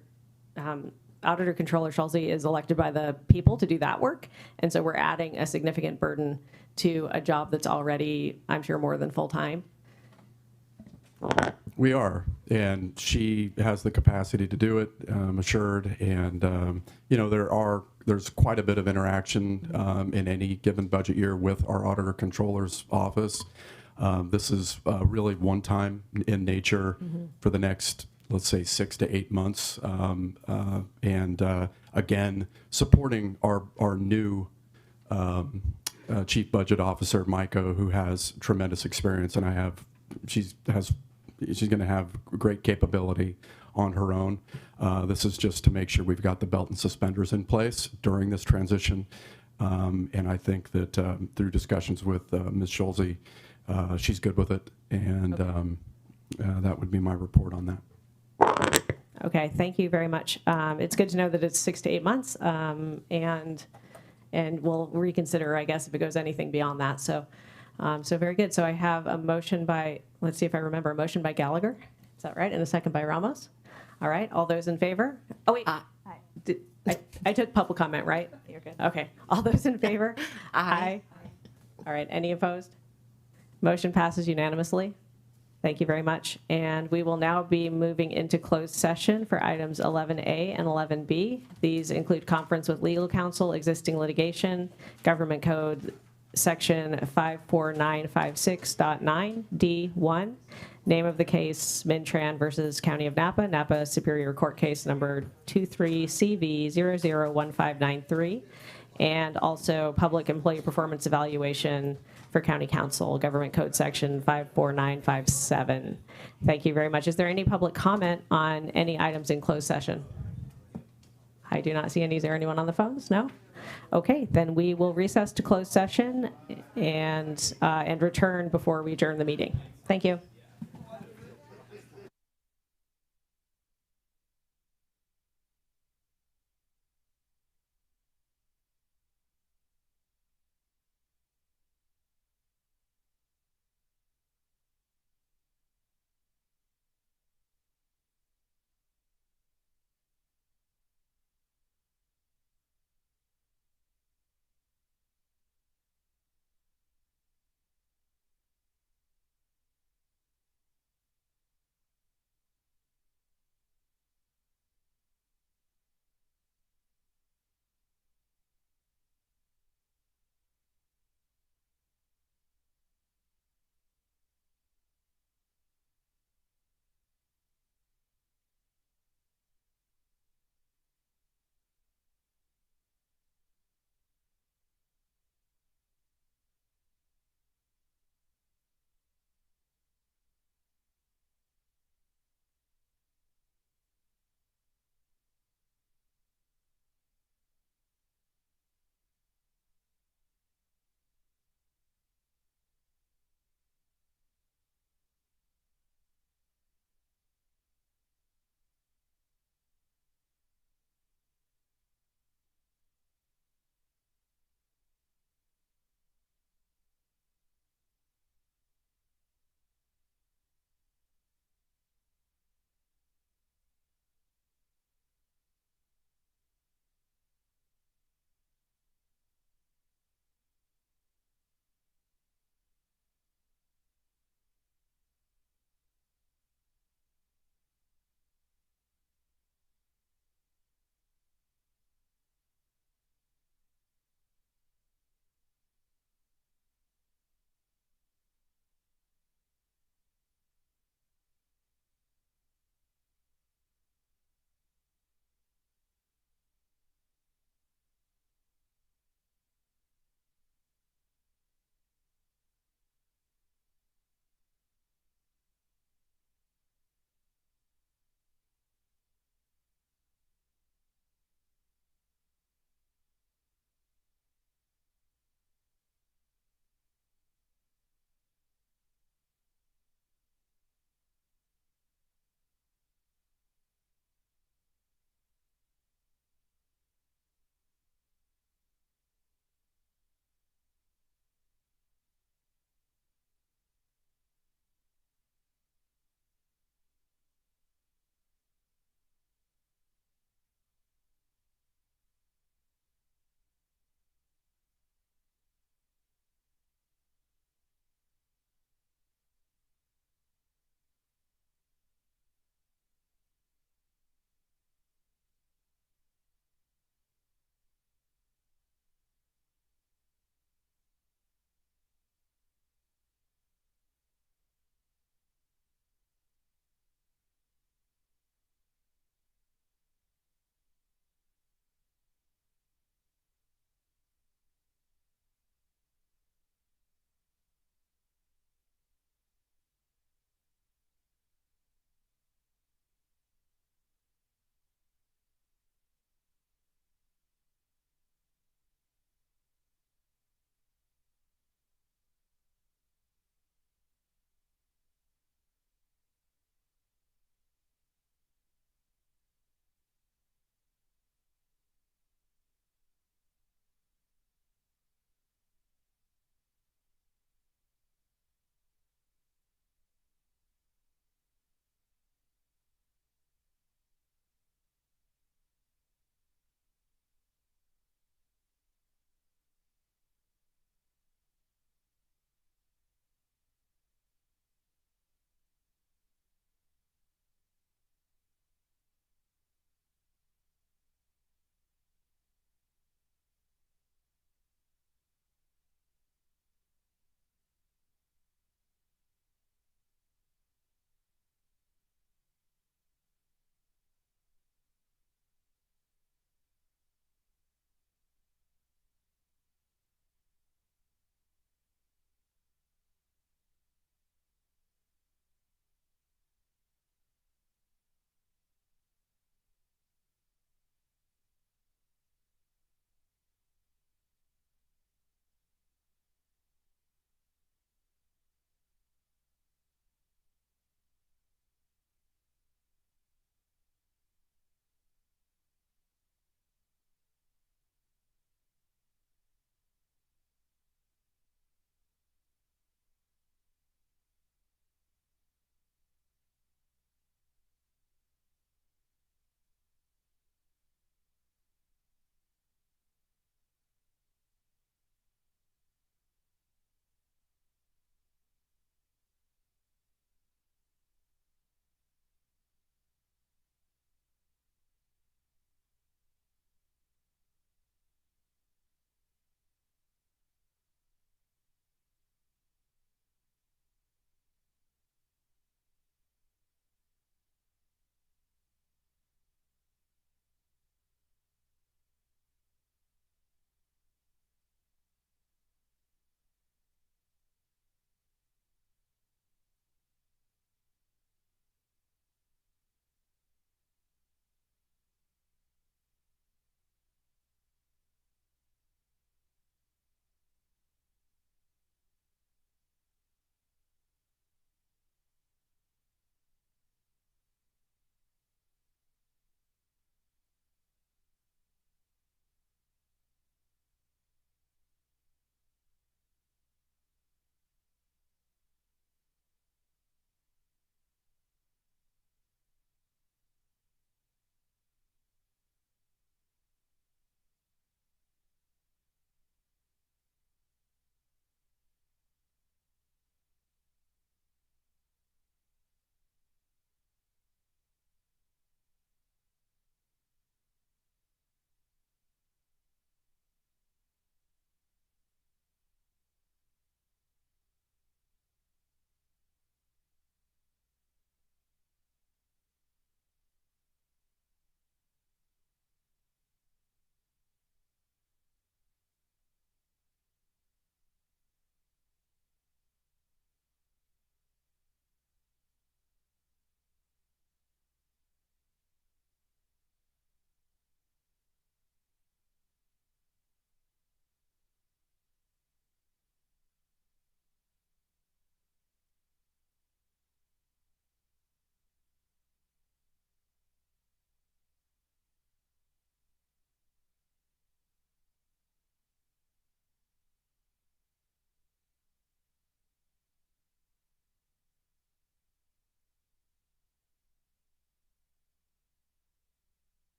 Auditor Controller Schulze is elected by the people to do that work. And so we're adding a significant burden to a job that's already, I'm sure, more than full-time. We are, and she has the capacity to do it, assured. And there's quite a bit of interaction in any given budget year with our Auditor Controller's office. This is really one time in nature for the next, let's say, 6 to 8 months, and again, supporting our new Chief Budget Officer, Maiko, who has tremendous experience, and she's going to have great capability on her own. This is just to make sure we've got the belt and suspenders in place during this transition, and I think that through discussions with Ms. Schulze, she's good with it, and that would be my report on that. Okay, thank you very much. It's good to know that it's 6 to 8 months, and we'll reconsider, I guess, if it goes anything beyond that. So very good. So I have a motion by, let's see if I remember, a motion by Gallagher. Is that right? And a second by Ramos. All right, all those in favor? Oh, wait. I took public comment, right? You're good. Okay, all those in favor? Aye. All right, any opposed? Motion passes unanimously. Thank you very much. And we will now be moving into closed session for items 11A and 11B. These include conference with legal counsel, existing litigation, government code section 54956.9D1, name of the case, Mintran versus County of Napa, Napa Superior Court case number 23CV001593, and also public employee performance evaluation for County Council, Government Code Section 54957. Thank you very much. Is there any public comment on any items in closed session? I do not see any. Is there anyone on the phones? No? Okay, then we will recess to closed session and return before we adjourn the meeting. Thank you.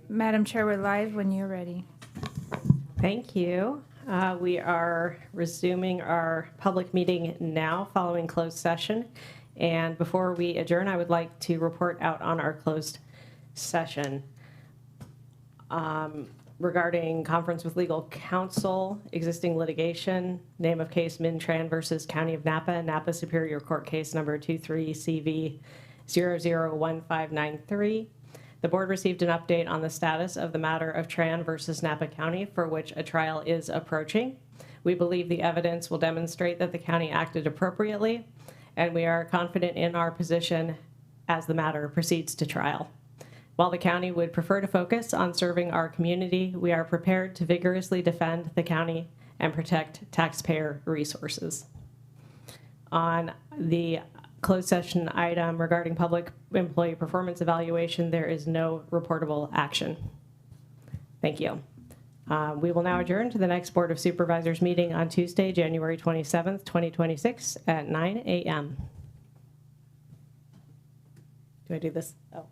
Madam Chair, we're live when you're ready. Thank you. We are resuming our public meeting now following closed session. And before we adjourn, I would like to report out on our closed session regarding conference with legal counsel, existing litigation, name of case Min Tran versus County of Napa, Napa Superior Court case number 23CV 001593. The board received an update on the status of the matter of Tran versus Napa County, for which a trial is approaching. We believe the evidence will demonstrate that the county acted appropriately, and we are confident in our position as the matter proceeds to trial. While the county would prefer to focus on serving our community, we are prepared to vigorously defend the county and protect taxpayer resources. On the closed session item regarding public employee performance evaluation, there is no reportable action. Thank you. We will now adjourn to the next Board of Supervisors meeting on Tuesday, January 27th, 2026 at 9 a.m. Do I do this? Oh.